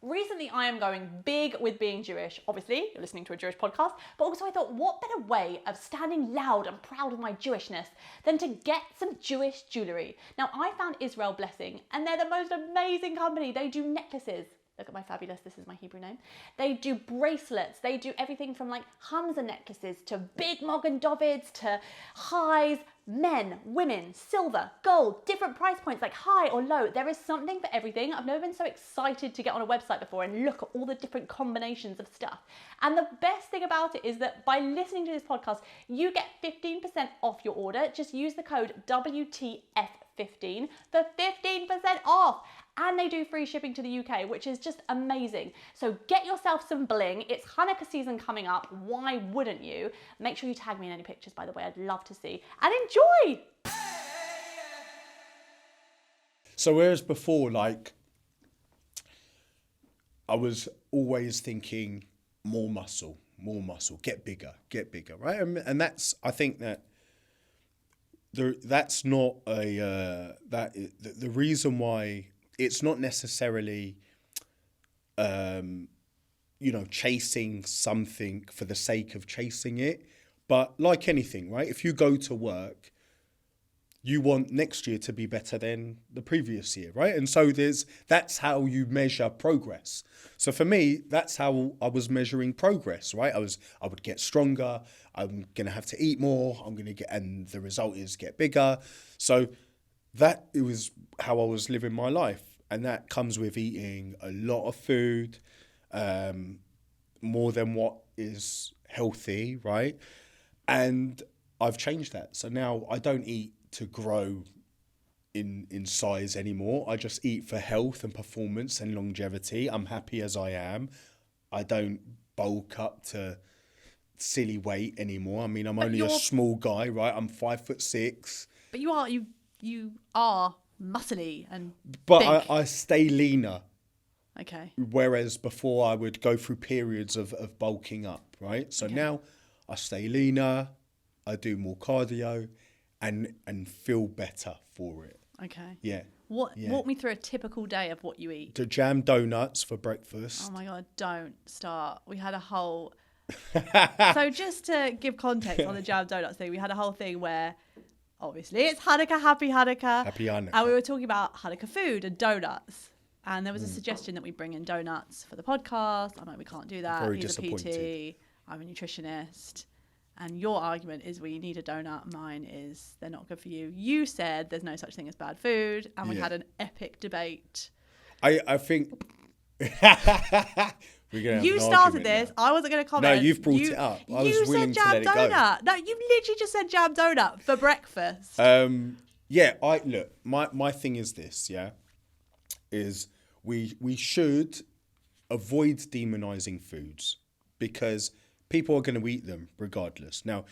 Recently, I am going big with being Jewish. Obviously, you're listening to a Jewish podcast, but also I thought, what better way of standing loud and proud of my Jewishness than to get some Jewish jewellery? Now, I found Israel Blessing, and they're the most amazing company. They do necklaces. Look at my fabulous, this is my Hebrew name. They do bracelets. They do everything from like Hamza necklaces to big Mogan Davids to highs, men, women, silver, gold, different price points like high or low. There is something for everything. I've never been so excited to get on a website before and look at all the different combinations of stuff. And the best thing about it is that by listening to this podcast, you get 15% off your order. Just use the code WTF15 for 15% off. And they do free shipping to the UK, which is just amazing. So get yourself some bling. It's Hanukkah season coming up. Why wouldn't you? Make sure you tag me in any pictures, by the way. I'd love to see. And enjoy! So whereas before, like, I was always thinking more muscle, get bigger, right? And that's, I think that that's not the reason why. It's not necessarily chasing something for the sake of chasing it. But like anything, right? If you go to work, you want next year to be better than the previous year, right? And so that's how you measure progress. So for me, that's how I was measuring progress, right? I would get stronger. I'm going to have to eat more. And the result is get bigger. So it was how I was living my life. And that comes with eating a lot of food, more than what is healthy, right? And I've changed that. So now I don't eat to grow in size anymore. I just eat for health and performance and longevity. I'm happy as I am. I don't bulk up to silly weight anymore. I mean, I'm only a small guy, right? I'm 5'6". But you are muscly and but big. I stay leaner. Okay. Whereas before I would go through periods of bulking up, right? So now I stay leaner, I do more cardio and feel better for it. Okay. Yeah. Walk me through a typical day of what you eat. The jam donuts for breakfast. Oh my God, don't start. We had a whole... So just to give context on the jam donuts thing, we had a whole thing where obviously it's Hanukkah, happy Hanukkah. Happy Hanukkah. And we were talking about Hanukkah food and donuts. And there was a suggestion that we bring in donuts for the podcast. I'm like, we can't do that. Very He's disappointed. a PT. I'm a nutritionist. And your argument is we need a donut. Mine is they're not good for you. You said there's no such thing as bad food. And we had an epic debate. I think... You started this. Now. I wasn't going to comment. No, you've brought it up. I was willing to let it go. No, you literally just said jam donut for breakfast. Look, my thing is this, is we should avoid demonizing foods because people are going to eat them regardless. Now,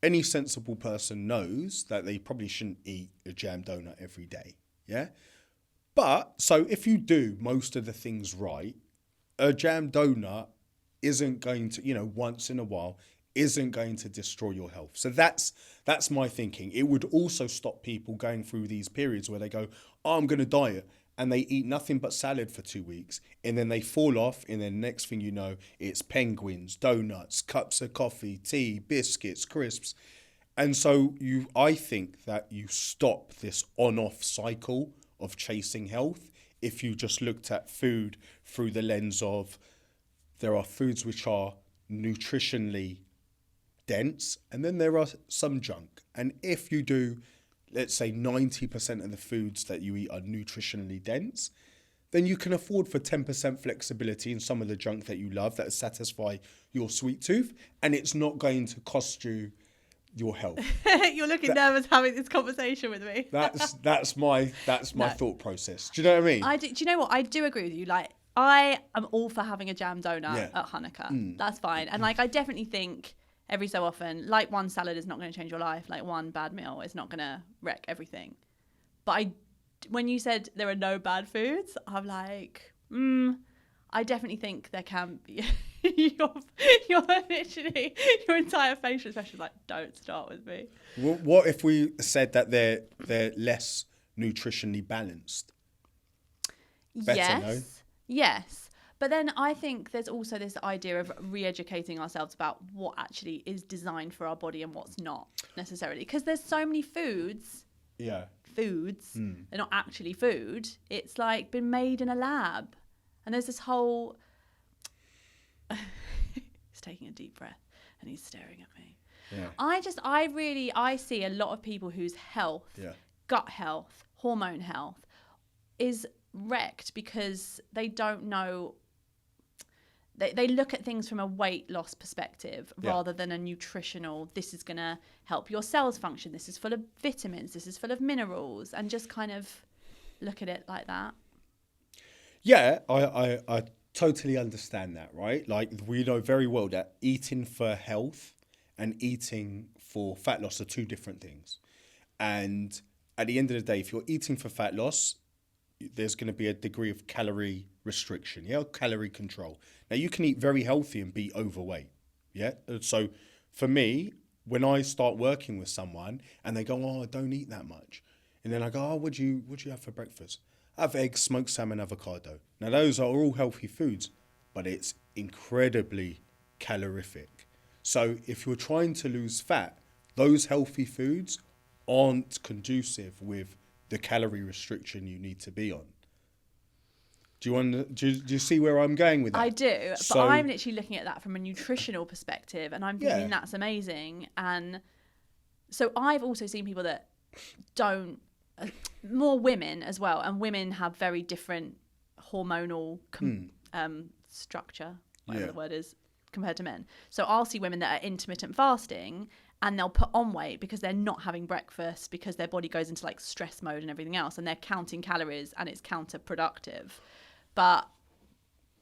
any sensible person knows that they probably shouldn't eat a jam donut every day, yeah? But, so if you do most of the things right, a jam donut isn't going to, once in a while, isn't going to destroy your health. So that's my thinking. It would also stop people going through these periods where they go, I'm going to diet, and they eat nothing but salad for 2 weeks, and then they fall off, and then next thing you know, it's penguins, donuts, cups of coffee, tea, biscuits, crisps. And so I think that you stop this on-off cycle of chasing health if you just looked at food through the lens of there are foods which are nutritionally dense and then there are some junk. And if you do, let's say 90% of the foods that you eat are nutritionally dense, then you can afford for 10% flexibility in some of the junk that you love that satisfy your sweet tooth, and it's not going to cost you your health. You're looking nervous having this conversation with me. That's my thought process. Do you know what I mean? Do you know what? I do agree with you. Like, I am all for having a jam donut at Hanukkah. That's fine. And like, I definitely think every so often, like one salad is not going to change your life. Like one bad meal is not going to wreck everything. But when you said there are no bad foods, I'm like, I definitely think there can be. You're literally, your entire facial expression is like, don't start with me. What if we said that they're less nutritionally balanced? Better, Yes. But then I think there's also this idea of re-educating ourselves about what actually is designed for our body and what's not necessarily. Because there's so many foods. Yeah. Foods. They're not actually food. It's like been made in a lab. And there's this whole... He's taking a deep breath and he's staring at me. Yeah. I see a lot of people whose health, gut health, hormone health is wrecked because they don't know. They look at things from a weight loss perspective rather than a nutritional, this is going to help your cells function. This is full of vitamins. This is full of minerals, and just kind of look at it like that. Yeah, I totally understand that, right? Like, we know very well that eating for health and eating for fat loss are two different things. And at the end of the day, if you're eating for fat loss, there's going to be a degree of calorie restriction, calorie control. Now, you can eat very healthy and be overweight, So for me, when I start working with someone and they go, oh, I don't eat that much. And then I go, oh, what'd you have for breakfast? I have eggs, smoked salmon, avocado. Now, those are all healthy foods, but it's incredibly calorific. So if you're trying to lose fat, those healthy foods aren't conducive with the calorie restriction you need to be on. Do you see where I'm going with that? I do, but I'm literally looking at that from a nutritional perspective, and I'm thinking that's amazing. And so I've also seen people that don't, more women as well, and women have very different hormonal structure, whatever the word is, compared to men. So I'll see women that are intermittent fasting, and they'll put on weight because they're not having breakfast, because their body goes into like stress mode and everything else, and they're counting calories, and it's counterproductive. But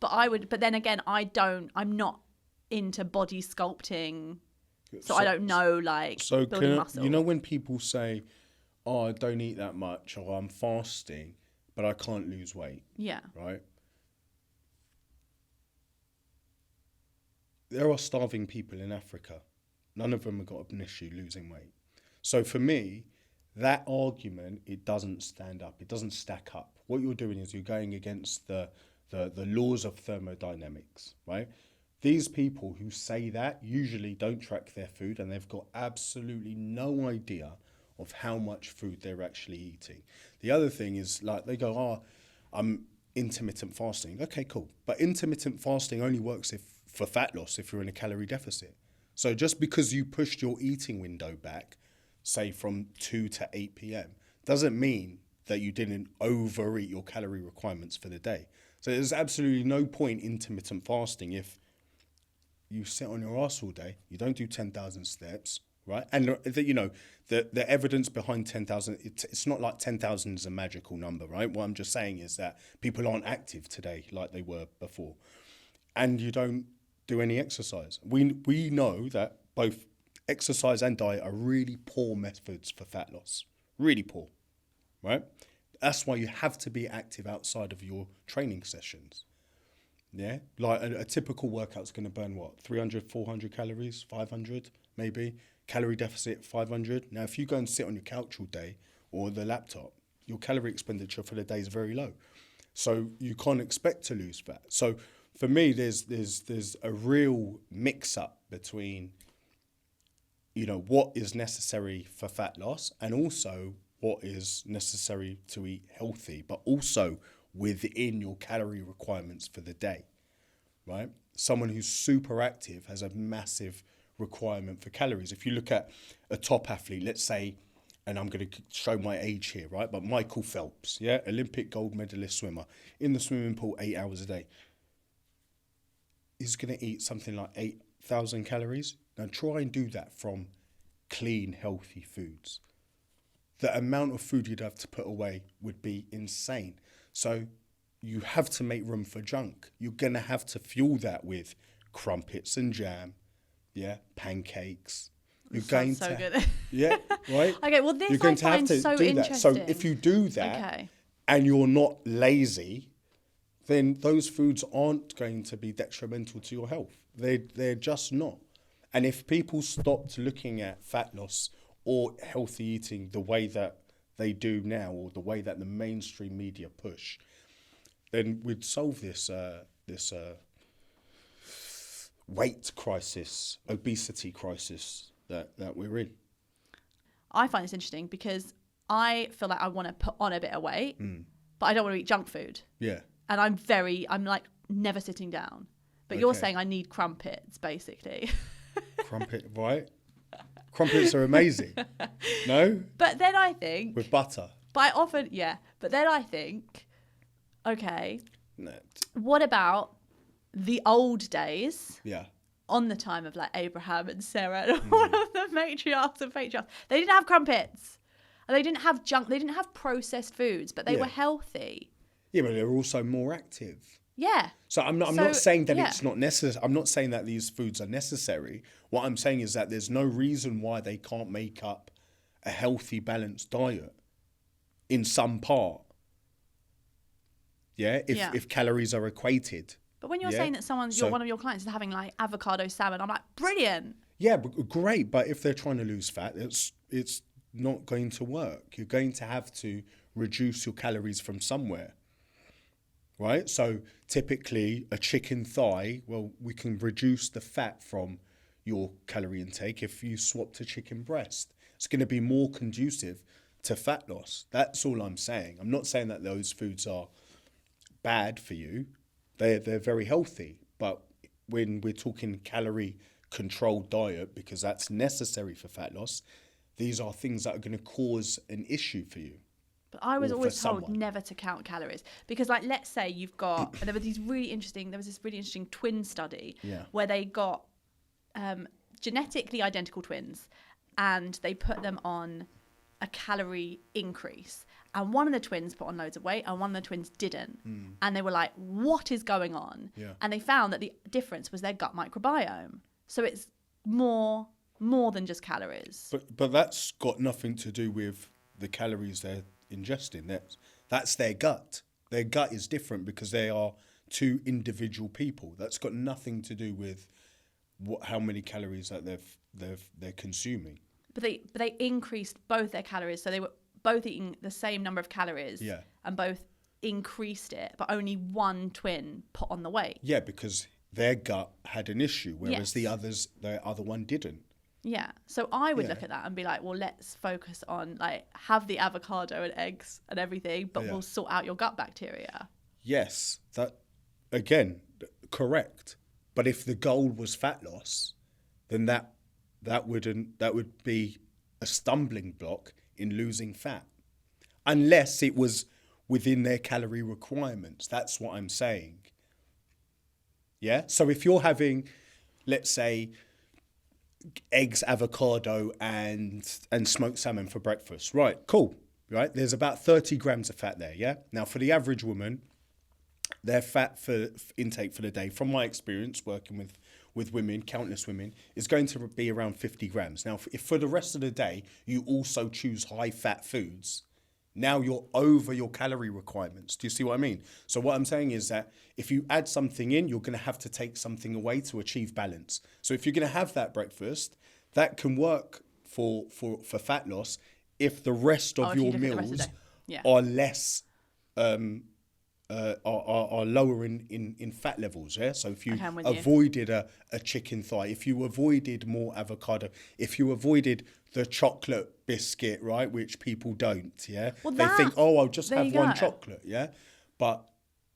then again, I'm not into body sculpting, so I don't know, like, building muscle. You know when people say, oh, I don't eat that much, or I'm fasting, but I can't lose weight. Yeah. Right? There are starving people in Africa. None of them have got an issue losing weight. So for me, that argument, it doesn't stand up. It doesn't stack up. What you're doing is you're going against the laws of thermodynamics, right? These people who say that usually don't track their food, and they've got absolutely no idea of how much food they're actually eating. The other thing is, like, they go, oh, I'm intermittent fasting. Okay, cool. But intermittent fasting only works for fat loss if you're in a calorie deficit. So just because you pushed your eating window back, say from 2 to 8 p.m., doesn't mean that you didn't overeat your calorie requirements for the day. So there's absolutely no point intermittent fasting if you sit on your ass all day, you don't do 10,000 steps, right? And the evidence behind 10,000, it's not like 10,000 is a magical number, right? What I'm just saying is that people aren't active today like they were before. And you don't do any exercise. We know that both exercise and diet are really poor methods for fat loss. Really poor, right? That's why you have to be active outside of your training sessions. Yeah? Like a typical workout's going to burn what? 300, 400 calories, 500 maybe. Calorie deficit, 500. Now, if you go and sit on your couch all day or the laptop, your calorie expenditure for the day is very low. So you can't expect to lose fat. So for me, there's a real mix-up between, what is necessary for fat loss and also what is necessary to eat healthy, but also within your calorie requirements for the day, right? Someone who's super active has a massive requirement for calories. If you look at a top athlete, let's say, and I'm going to show my age here, right? But Michael Phelps, yeah, Olympic gold medalist swimmer, in the swimming pool 8 hours a day. He's going to eat something like 8,000 calories. Now try and do that from clean, healthy foods. The amount of food you'd have to put away would be insane. So you have to make room for junk. You're going to have to fuel that with crumpets and jam, yeah, pancakes. You're going so to, good. Yeah, right? Okay, well, this you're going to have to so do interesting. that. So if you do that and you're not lazy, then those foods aren't going to be detrimental to your health. They're just not. And if people stopped looking at fat loss or healthy eating the way that they do now, or the way that the mainstream media push, then we'd solve this weight crisis, obesity crisis that we're in. I find this interesting because I feel like I want to put on a bit of weight, but I don't want to eat junk food. Yeah. And I'm like never sitting down. But you're saying I need crumpets, basically. Crumpet, right? Crumpets are amazing. No? But then I think... With butter. But then I think, okay, no. What about the old days? Yeah. On the time of like Abraham and Sarah and all of the matriarchs and patriarchs. They didn't have crumpets. And they didn't have junk. They didn't have processed foods, but they were healthy. Yeah, but they were also more active. Yeah. So I'm not saying that it's not necessary. I'm not saying that these foods are necessary. What I'm saying is that there's no reason why they can't make up a healthy, balanced diet in some part. Yeah? If calories are equated. But when you're saying that one of your clients is having like avocado salad, I'm like, brilliant. Yeah, great. But if they're trying to lose fat, it's not going to work. You're going to have to reduce your calories from somewhere. right? So typically a chicken thigh, well, we can reduce the fat from your calorie intake if you swap to chicken breast. It's going to be more conducive to fat loss. That's all I'm saying. I'm not saying that those foods are bad for you. They're very healthy. But when we're talking calorie controlled diet, because that's necessary for fat loss, these are things that are going to cause an issue for you. But I was always told never to count calories because, like, let's say you've got, there was this really interesting twin study where they got genetically identical twins and they put them on a calorie increase. And one of the twins put on loads of weight and one of the twins didn't. And they were like, what is going on? Yeah. And they found that the difference was their gut microbiome. So it's more than just calories. But that's got nothing to do with the calories they're ingesting. That's their gut. Their gut is different because they are two individual people. That's got nothing to do with how many calories that they're consuming. But they increased both their calories, so they were both eating the same number of calories, and both increased it, but only one twin put on the weight. Yeah, because their gut had an issue, whereas the other one didn't. Yeah, so I would look at that and be like, well, let's focus on, like, have the avocado and eggs and everything, but we'll sort out your gut bacteria. Yes, that, again, correct. But if the goal was fat loss, then that would be a stumbling block in losing fat, unless it was within their calorie requirements. That's what I'm saying. Yeah. So if you're having, let's say, eggs, avocado, and smoked salmon for breakfast, right? Cool. Right. There's about 30 grams of fat there. Yeah. Now, for the average woman, their fat for intake for the day, from my experience working with women, countless women, is going to be around 50 grams. Now, if for the rest of the day you also choose high fat foods, now you're over your calorie requirements. Do you see what I mean? So what I'm saying is that if you add something in, you're going to have to take something away to achieve balance. So if you're going to have that breakfast, that can work for fat loss if the rest of your meals are less are lower in fat levels, yeah? So if you avoided a chicken thigh, if you avoided more avocado, if you avoided the chocolate biscuit, right, which people don't, yeah? Well, they think, I'll just have one chocolate, yeah? But...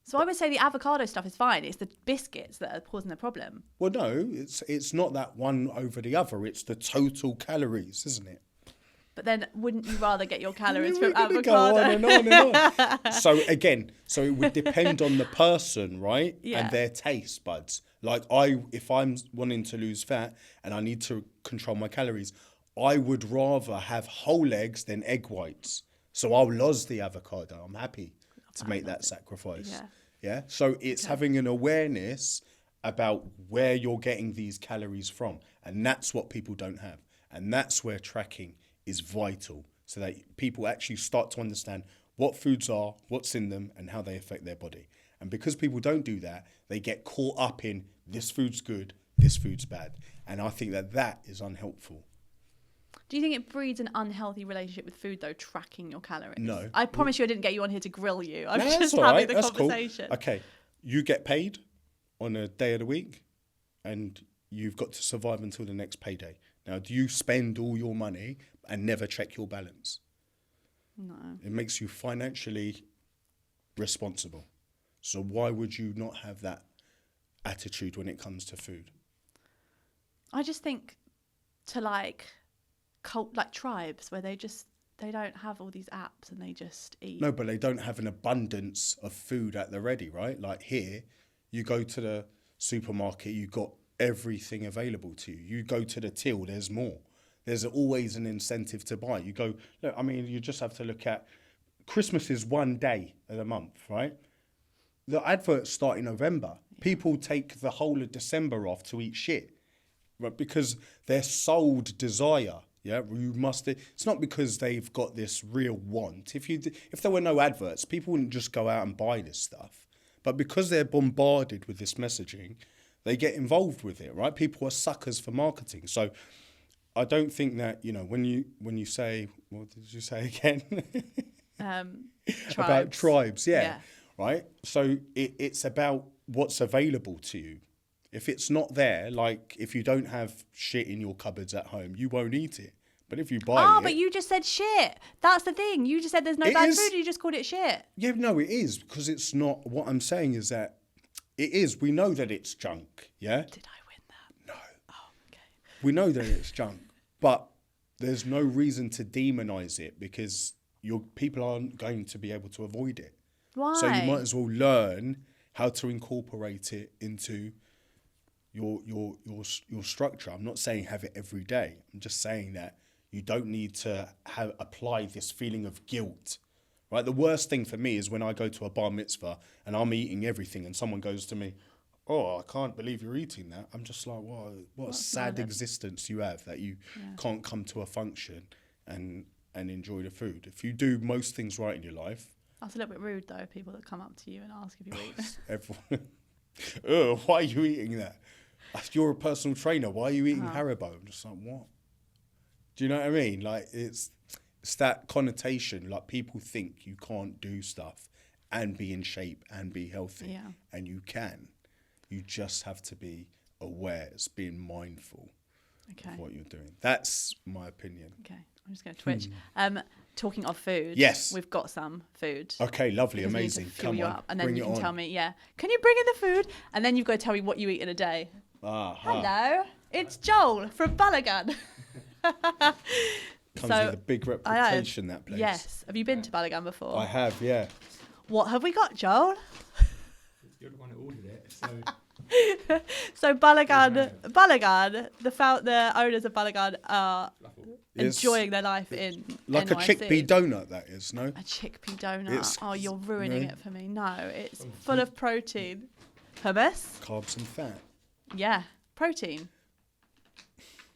So I would say the avocado stuff is fine. It's the biscuits that are causing the problem. Well, no, it's not that one over the other. It's the total calories, isn't it? But then wouldn't you rather get your calories from avocado? Go on and on and on. So it would depend on the person, right? Yeah. And their taste buds. Like if I'm wanting to lose fat and I need to control my calories, I would rather have whole eggs than egg whites. So I'll lose the avocado. I'm happy to make that sacrifice. Yeah. So it's having an awareness about where you're getting these calories from. And that's what people don't have. And that's where tracking is vital, so that people actually start to understand what foods are, what's in them, and how they affect their body. And because people don't do that, they get caught up in this food's good, this food's bad. And I think that is unhelpful. Do you think it breeds an unhealthy relationship with food, though, tracking your calories? No. I promise you I didn't get you on here to grill you. I'm just having the conversation. Cool. Okay, you get paid on a day of the week, and you've got to survive until the next payday. Now, do you spend all your money and never check your balance? No. It makes you financially responsible. So why would you not have that attitude when it comes to food? I just think to like tribes where they don't have all these apps and they just eat. No, but they don't have an abundance of food at the ready, right? Like here, you go to the supermarket, you've got everything available to you. You go to the till, there's more. There's always an incentive to buy. You go, look, I mean, you just have to look at, Christmas is one day of the month, right? The adverts start in November. People take the whole of December off to eat shit, right? Because they're sold desire. Yeah, it's not because they've got this real want. If there were no adverts, people wouldn't just go out and buy this stuff. But because they're bombarded with this messaging, they get involved with it, right? People are suckers for marketing. So I don't think that, when you say, what did you say again? Tribes. About tribes, yeah. right? So it's about what's available to you. If it's not there, like if you don't have shit in your cupboards at home, you won't eat it. But if you buy it... but you just said shit. That's the thing. You just said there's no bad food, you just called it shit. Yeah, no, it is, because it's not... What I'm saying is that it is. We know that it's junk, yeah? Did I win that? No. Oh, okay. We know that it's junk, but there's no reason to demonise it, because people aren't going to be able to avoid it. Why? So you might as well learn how to incorporate it into your structure. I'm not saying have it every day. I'm just saying that you don't need to apply this feeling of guilt, right? The worst thing for me is when I go to a bar mitzvah and I'm eating everything and someone goes to me, "Oh, I can't believe you're eating that." I'm just like, what a sad existence you have that you can't come to a function and enjoy the food. If you do most things right in your life. That's a little bit rude though, people that come up to you and ask if you eat. Everyone, why are you eating that? You're a personal trainer. Why are you eating Haribo? I'm just like, what? Do you know what I mean? Like, it's that connotation. Like, people think you can't do stuff and be in shape and be healthy. Yeah. And you can. You just have to be aware. It's being mindful of what you're doing. That's my opinion. Okay. I'm just going to twitch. Talking of food. Yes. We've got some food. Okay, lovely, Because amazing. we need to fill Come you on, up, and then bring you it can on. tell me, can you bring in the food? And then you've got to tell me what you eat in a day. Hello, it's Joel from Balagan. Comes with a big reputation, that place. Yes. Have you been to Balagan before? I have, yeah. What have we got, Joel? You're the one who ordered it, so... So Balagan, the owners of Balagan are enjoying their life in like NYC. a chickpea donut, that is, no? A chickpea donut. You're ruining it for me. No, it's full of protein. Hummus. Carbs and fat. Yeah, protein.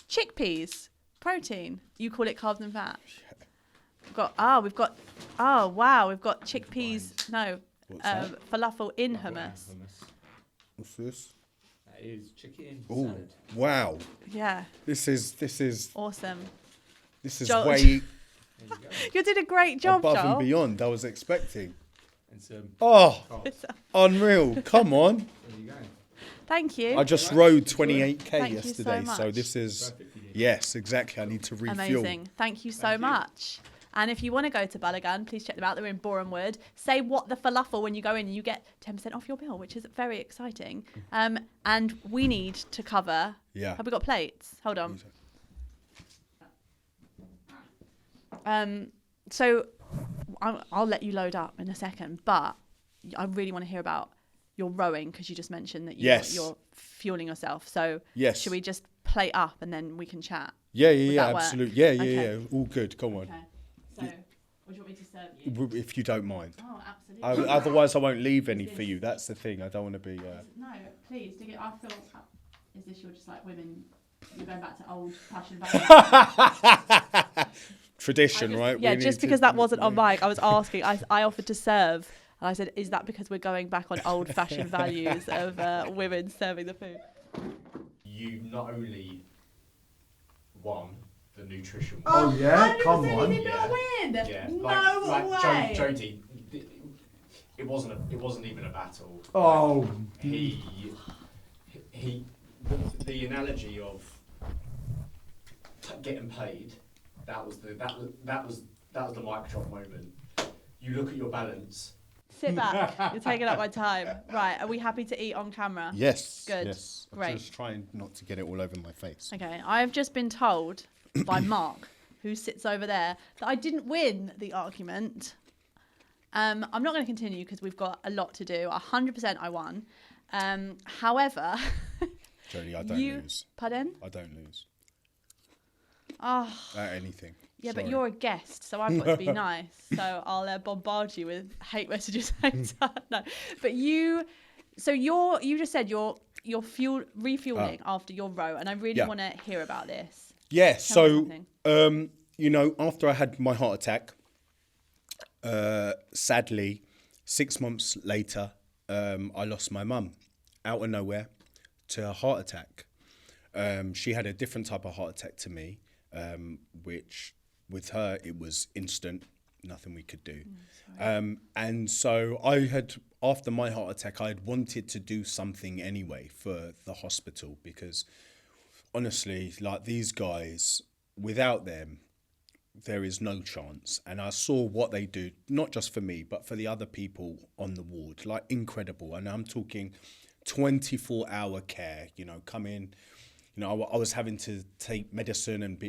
Chickpeas, protein. You call it carbs and fat. We've got chickpeas. No, falafel in hummus. What's this? That is chicken salad. salad. Wow. Yeah. This is awesome. This is Joel, way you did a great job, above Joel. and beyond I was expecting. And some Unreal. Come on. There you go. Thank you. I just rode 28k Thank yesterday, you so so much. this is yes, exactly. I need to refuel. Amazing. Thank you so much. And if you want to go to Balagan, please check them out. They're in Borehamwood. Say what the falafel when you go in, and you get 10% off your bill, which is very exciting. And we need to cover. Yeah. Have we got plates? Hold on. So I'll let you load up in a second, but I really want to hear about your rowing, because you just mentioned that you're fueling yourself. So should we just plate up and then we can chat? Yeah, absolutely. Yeah. All good. Come on. Okay. So, what do you want me to serve you? If you don't mind. Oh, absolutely. Otherwise, I won't leave any for you. That's the thing. I don't want to be. No, please. I feel. Is this you're just like women? You're going back to old fashioned values. Tradition, right? Yeah, just because that wasn't on mic, I was asking. I offered to serve, and I said, "Is that because we're going back on old fashioned values of women serving the food?" You not only won the nutrition. Oh yeah, come on! He did not win. Yeah, no way. Jodie, it wasn't even a battle. Oh, he. The analogy of getting paid. That was the mic drop moment. You look at your balance. Sit back. You're taking up my time. Right. Are we happy to eat on camera? Yes. Good. Yes. Great. I'm just trying not to get it all over my face. Okay. I have just been told by Mark, who sits over there, that I didn't win the argument. I'm not going to continue because we've got a lot to do. 100% I won. However, Jodie, I don't lose. Pardon? I don't lose. Oh. At anything. Yeah, Sorry. but you're a guest, so I've got to be nice. So I'll bombard you with hate messages later. No, but you just said you're refueling after your row, and I really want to hear about this. Yeah. Tell me So after I had my heart attack, sadly, 6 months later, I lost my mum out of nowhere to a heart attack. She had a different type of heart attack to me, which with her, it was instant. nothing we could do. And so I had, after my heart attack, I had wanted to do something anyway for the hospital, because honestly, like, these guys, without them, there is no chance. And I saw what they do, not just for me, but for the other people on the ward, like, incredible. And I'm talking 24-hour care, you know, come in. You know, I was having to take medicine and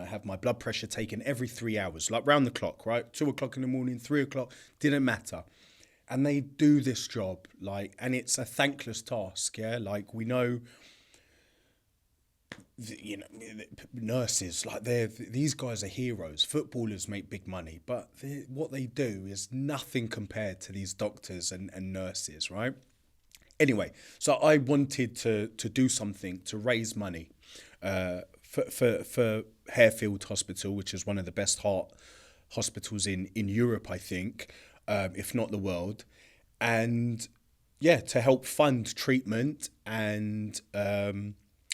have my blood pressure taken every 3 hours, like round the clock, right? 2 o'clock in the morning, 3 o'clock, didn't matter. And they do this job, like, and it's a thankless task, yeah? Like, we know, nurses, like, these guys are heroes. Footballers make big money, but what they do is nothing compared to these doctors and nurses, right? Anyway, so I wanted to do something to raise money for Harefield Hospital, which is one of the best heart hospitals in Europe, I think, if not the world. And yeah, to help fund treatment and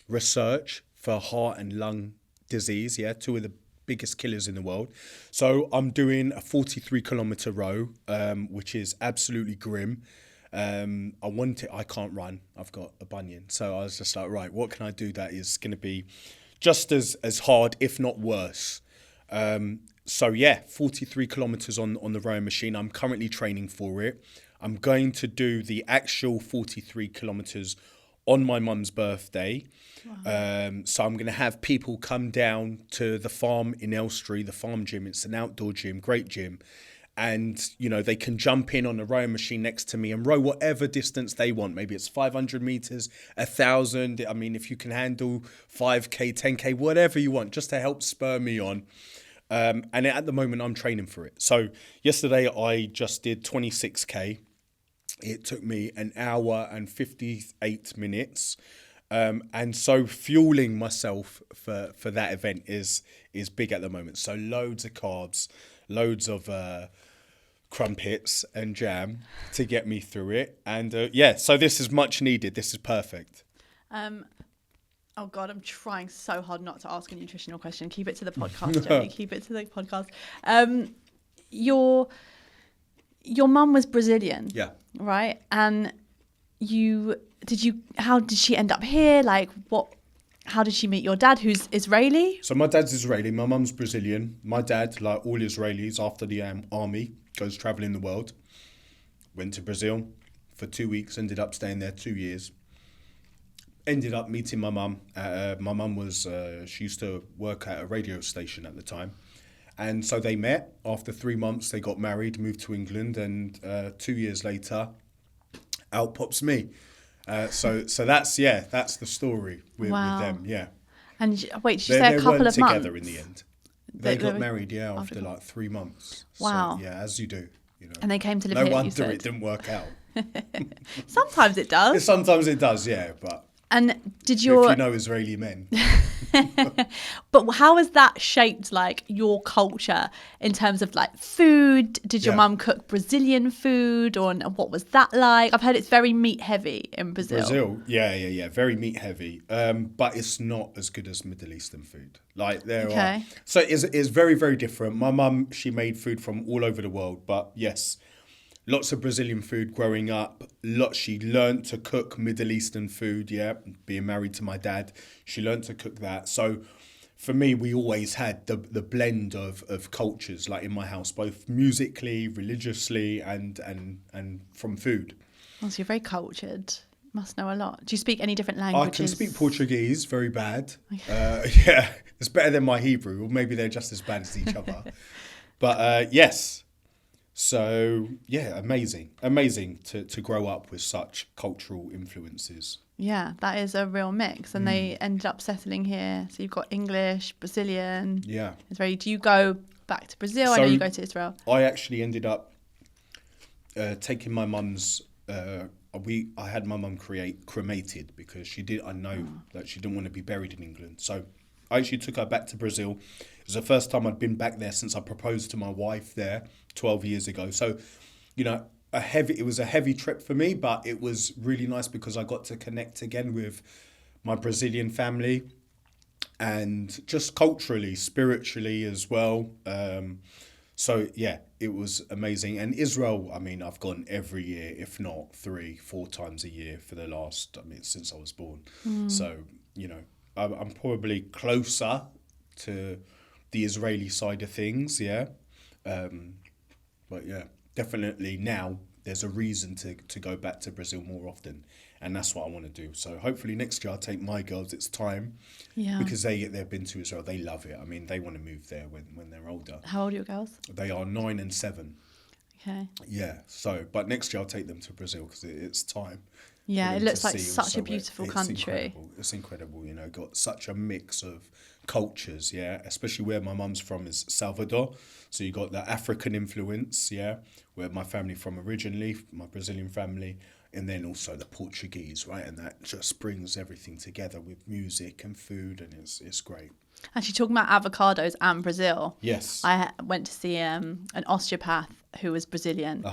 research for heart and lung disease, yeah, two of the biggest killers in the world. So I'm doing a 43-kilometer row, which is absolutely grim. I can't run. I've got a bunion. So I was just like, right, what can I do that is going to be just as hard, if not worse? So yeah, 43 kilometers on the rowing machine. I'm currently training for it. I'm going to do the actual 43 kilometers on my mum's birthday. Wow. So I'm going to have people come down to the farm in Elstree, the farm gym. It's an outdoor gym, great gym. And, you know, they can jump in on a rowing machine next to me and row whatever distance they want. Maybe it's 500 meters, 1,000. I mean, if you can handle 5K, 10K, whatever you want, just to help spur me on. And at the moment, I'm training for it. So yesterday, I just did 26K. It took me an hour and 58 minutes. And so fueling myself for that event is big at the moment. So loads of carbs, loads of crumpets and jam to get me through it. And so this is much needed. This is perfect. Oh God, I'm trying so hard not to ask a nutritional question. Keep it to the podcast, Jodie. Keep it to the podcast. Your mum was Brazilian. Yeah. Right? And how did she end up here? Like, how did she meet your dad, who's Israeli? So my dad's Israeli, my mum's Brazilian. My dad, like all Israelis, after the army, goes travelling the world. Went to Brazil for 2 weeks, ended up staying there 2 years. Ended up meeting my mum. My mum was, she used to work at a radio station at the time. And so they met. After 3 months, they got married, moved to England, and 2 years later, out pops me. So that's the story with them, yeah. And wait, did you say a couple of months? They weren't together in the end. They got married, after like 3 months. Wow. So, yeah, as you do, you know. And they came to live here, No wonder you said. it didn't work out. Sometimes it does. Sometimes it does, yeah, but... And did if you know Israeli men. But how has that shaped like your culture in terms of like food? Did your mum cook Brazilian food, or what was that like? I've heard it's very meat heavy in Brazil. Yeah, very meat heavy. But it's not as good as Middle Eastern food. Like there are. So it's very, very different. My mum, she made food from all over the world, but yes. Lots of Brazilian food growing up. She learned to cook Middle Eastern food, being married to my dad. She learned to cook that. So for me, we always had the blend of cultures, like in my house, both musically, religiously, and from food. Oh, so you're very cultured. Must know a lot. Do you speak any different languages? I can speak Portuguese, very bad. It's better than my Hebrew, or maybe they're just as bad as each other. But yes. So, yeah, amazing to grow up with such cultural influences. Yeah, that is a real mix. And they ended up settling here. So you've got English, Brazilian. Yeah. Israeli. Do you go back to Brazil? I know you go to Israel. I actually ended up taking my mum's... I had my mum cremated because I know that she didn't want to be buried in England. So I actually took her back to Brazil. It was the first time I'd been back there since I proposed to my wife there 12 years ago. So, you know, it was a heavy trip for me, but it was really nice because I got to connect again with my Brazilian family and just culturally, spiritually as well. So yeah, it was amazing. And Israel, I mean, I've gone every year, if not 3-4 times a year for the last, since I was born. So, you know, I'm probably closer to the Israeli side of things, yeah. But yeah, definitely now there's a reason to go back to Brazil more often. And that's what I want to do. So hopefully next year I'll take my girls. It's time. Yeah. Because they've been to Israel. They love it. I mean, they want to move there when they're older. How old are your girls? They are 9 and 7. Okay. Yeah. So, but next year I'll take them to Brazil because it's time. Yeah, it looks like such a beautiful country. It's incredible. You know, got such a mix of cultures. Yeah, especially where my mum's from is Salvador. So you got the African influence. Yeah, where my family from originally, my Brazilian family. And then also the Portuguese, right? And that just brings everything together with music and food, and it's great. Actually, talking about avocados and Brazil. Yes. I went to see an osteopath who was Brazilian,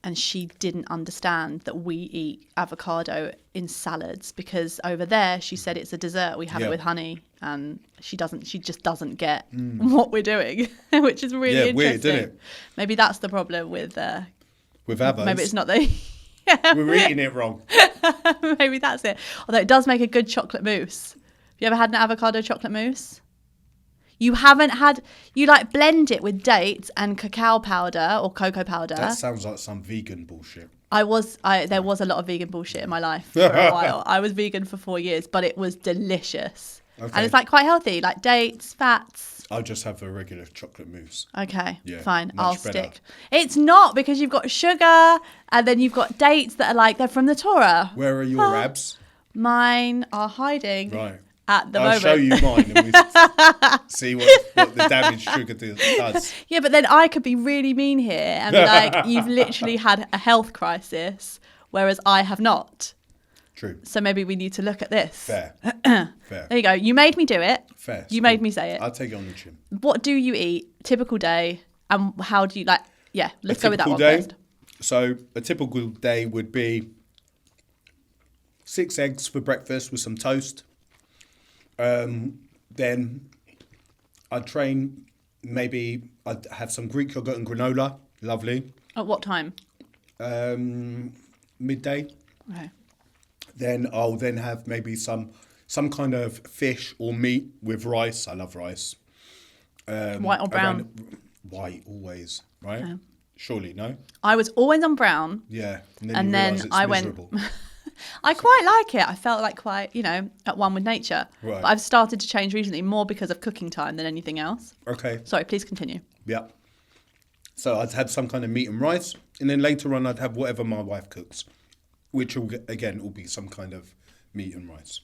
and she didn't understand that we eat avocado in salads because over there, she said it's a dessert. We have it with honey, and she just doesn't get what we're doing, which is really interesting. Weird, isn't it? Maybe that's the problem with avos. Maybe it's not the. We're eating it wrong. Maybe that's it. Although it does make a good chocolate mousse. Have you ever had an avocado chocolate mousse? You haven't had... You like blend it with dates and cacao powder or cocoa powder. That sounds like some vegan bullshit. There was a lot of vegan bullshit in my life for a while. I was vegan for 4 years, but it was delicious. Okay. And it's like quite healthy, like dates, fats. I'll just have a regular chocolate mousse. Okay, yeah, fine. I'll stick. It's not because you've got sugar and then you've got dates that are like they're from the Torah. Where are your abs? Mine are hiding. Right. At the moment. I'll show you mine and we see what the damage sugar does. Yeah, but then I could be really mean here and be like, you've literally had a health crisis, whereas I have not. True. So maybe we need to look at this. Fair. Fair. There you go. You made me do it. Fair. You made me say it. I'll take it on the chin. What do you eat? Typical day. And how do you like... Yeah, let's go with that one first. So a typical day would be 6 eggs for breakfast with some toast. Then I'd train, maybe I'd have some Greek yogurt and granola. Lovely. At what time? Midday. Okay. Then I'll have maybe some kind of fish or meat with rice. I love rice. White or brown? White, always, right? Okay. Surely, no? I was always on brown. Yeah. And then I miserable. Went... I quite like it. I felt like quite, at one with nature. Right. But I've started to change recently more because of cooking time than anything else. Okay. Sorry, please continue. Yeah. So I'd have some kind of meat and rice. And then later on, I'd have whatever my wife cooks, which will be some kind of meat and rice.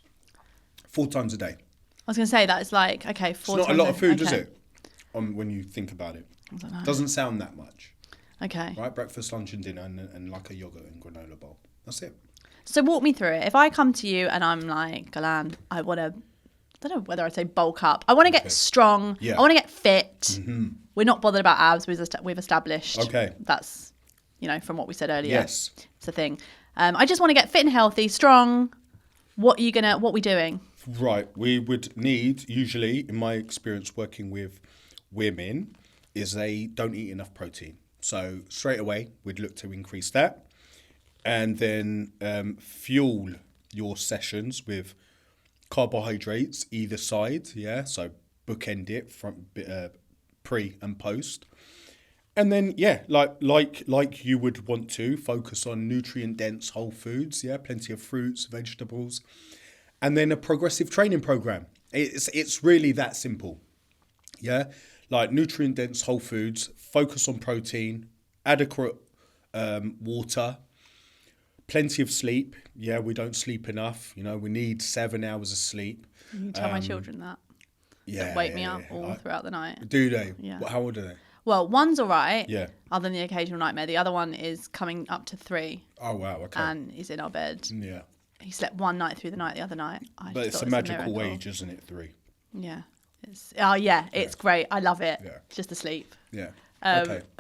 4 times a day. I was going to say that it's like, okay, 4 times. It's not a lot of food, is it? When you think about it. I don't know. Doesn't sound that much. Okay. Right? Breakfast, lunch and dinner and like a yogurt and granola bowl. That's it. So walk me through it. If I come to you and I'm like, Golan, I want to, I don't know whether I'd say bulk up. I want to get strong. Yeah. I want to get fit. Mm-hmm. We're not bothered about abs. We've established. Okay. That's, from what we said earlier. Yes. It's a thing. I just want to get fit and healthy, strong. What we doing? Right. We would need, usually, in my experience working with women, is they don't eat enough protein. So straight away, we'd look to increase that. And then fuel your sessions with carbohydrates either side, yeah. So bookend it from pre and post, and then like you would want to focus on nutrient dense whole foods, yeah, plenty of fruits, vegetables, and then a progressive training program. It's really that simple, yeah. Like nutrient dense whole foods, focus on protein, adequate water. Plenty of sleep. Yeah, we don't sleep enough. We need 7 hours of sleep. You tell my children that. Yeah. They wake me up all throughout the night. Do they? Yeah. How old are they? Well, one's all right. Yeah. Other than the occasional nightmare. The other one is coming up to 3. Oh, wow. Okay. And he's in our bed. Yeah. He slept one night through the night the other night. But it's a magical age, isn't it? 3. Yeah. It's great. I love it. Yeah. Just asleep. Yeah.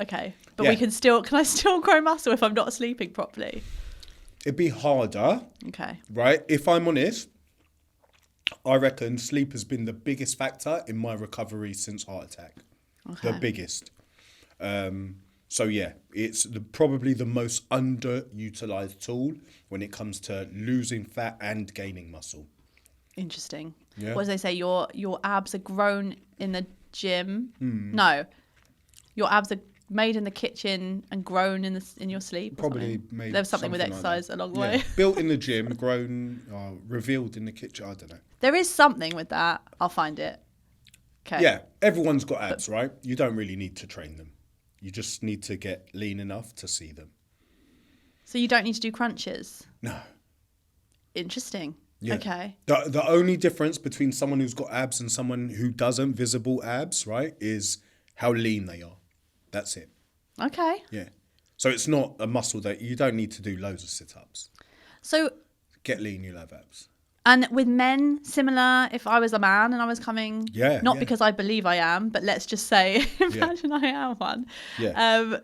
Okay. But can I still grow muscle if I'm not sleeping properly? It'd be harder. Okay. Right? If I'm honest, I reckon sleep has been the biggest factor in my recovery since heart attack. Okay. The biggest. So yeah, it's probably the most underutilized tool when it comes to losing fat and gaining muscle. Interesting. Yeah. What do they say? Your abs are grown in the gym. No, your abs are made in the kitchen and grown in your sleep. Or Probably something. made There's something with like exercise that. along the Yeah. way. Built in the gym, grown, revealed in the kitchen. I don't know. There is something with that. I'll find it. Okay. Yeah, everyone's got abs, right? You don't really need to train them. You just need to get lean enough to see them. So you don't need to do crunches? No. Interesting. Yeah. Okay. The only difference between someone who's got abs and someone who doesn't, visible abs, right, is how lean they are. That's it. Okay. Yeah. So it's not a muscle that you don't need to do loads of sit-ups. So, Get lean, you'll have abs. and with men, similar, if I was a man and I was coming, Yeah, not yeah. because I believe I am, but let's just say, imagine I am one. Yeah.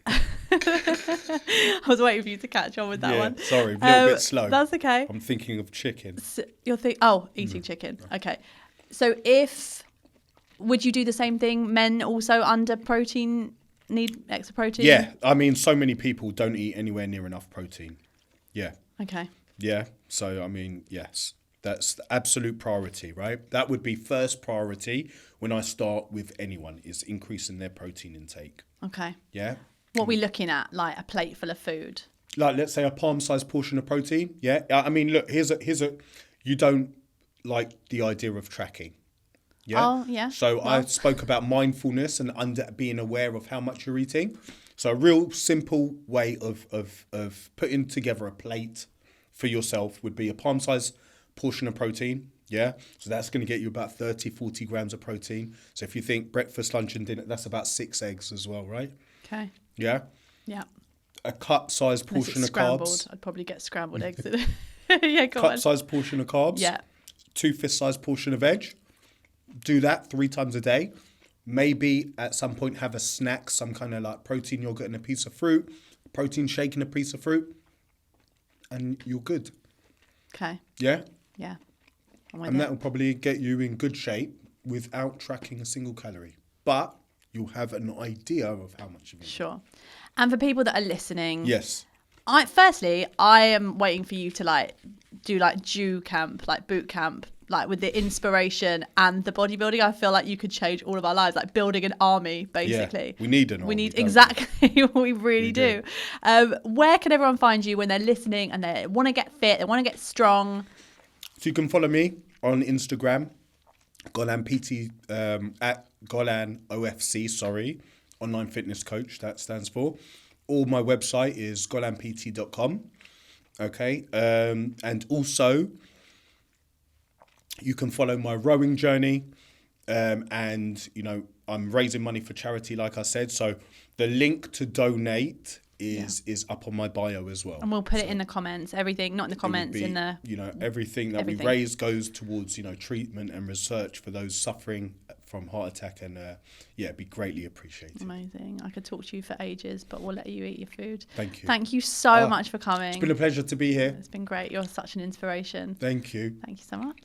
I was waiting for you to catch on with that one. Sorry, a little bit slow. That's okay. I'm thinking of chicken. So eating chicken. Okay. So would you do the same thing? Men also under protein, need extra protein? Yeah, I mean, so many people don't eat anywhere near enough protein. Yeah. Okay. Yeah. So, I mean, yes, that's the absolute priority, right? That would be first priority when I start with anyone, is increasing their protein intake. Okay. Yeah. What are we looking at? Like a plate full of food? Like, let's say a palm-sized portion of protein. Yeah. I mean, look, here's a. You don't like the idea of tracking. Yeah. Oh, yeah. So I spoke about mindfulness and being aware of how much you're eating. So a real simple way of putting together a plate for yourself would be a palm-sized portion of protein. Yeah. So that's going to get you about 30, 40 grams of protein. So if you think breakfast, lunch and dinner, that's about 6 eggs as well, right? Okay. Yeah. Yeah. A cup-sized portion of carbs. I'd probably get scrambled eggs in it. Yeah, go on. Cup-sized portion of carbs. Yeah. 2 fist-sized portion of veg. Do that 3 times a day. Maybe at some point have a snack, some kind of like protein yogurt and a piece of fruit, protein shake and a piece of fruit, and you're good. Okay. Yeah? Yeah. I'm with And it. that will probably get you in good shape without tracking a single calorie. But you'll have an idea of how much you've eaten. Sure. And for people that are listening, Yes. I am waiting for you to do Jew camp, boot camp, with the inspiration and the bodybuilding. I feel like you could change all of our lives, like building an army, basically. Yeah, we need an army. We need don't exactly what we really do. Where can everyone find you when they're listening and they want to get fit, they want to get strong? So you can follow me on Instagram, Golan PT, at Golan OFC, online fitness coach, that stands for. Or my website is golanpt.com. Okay. And also, you can follow my rowing journey. And, I'm raising money for charity, like I said. So the link to donate is up on my bio as well. And we'll put it in the comments. Everything, not in the comments, in the... everything that we raise goes towards, treatment and research for those suffering from heart attack, and it'd be greatly appreciated. Amazing. I could talk to you for ages, but we'll let you eat your food. Thank you. Thank you so much for coming. It's been a pleasure to be here. It's been great. You're such an inspiration. Thank you. Thank you so much.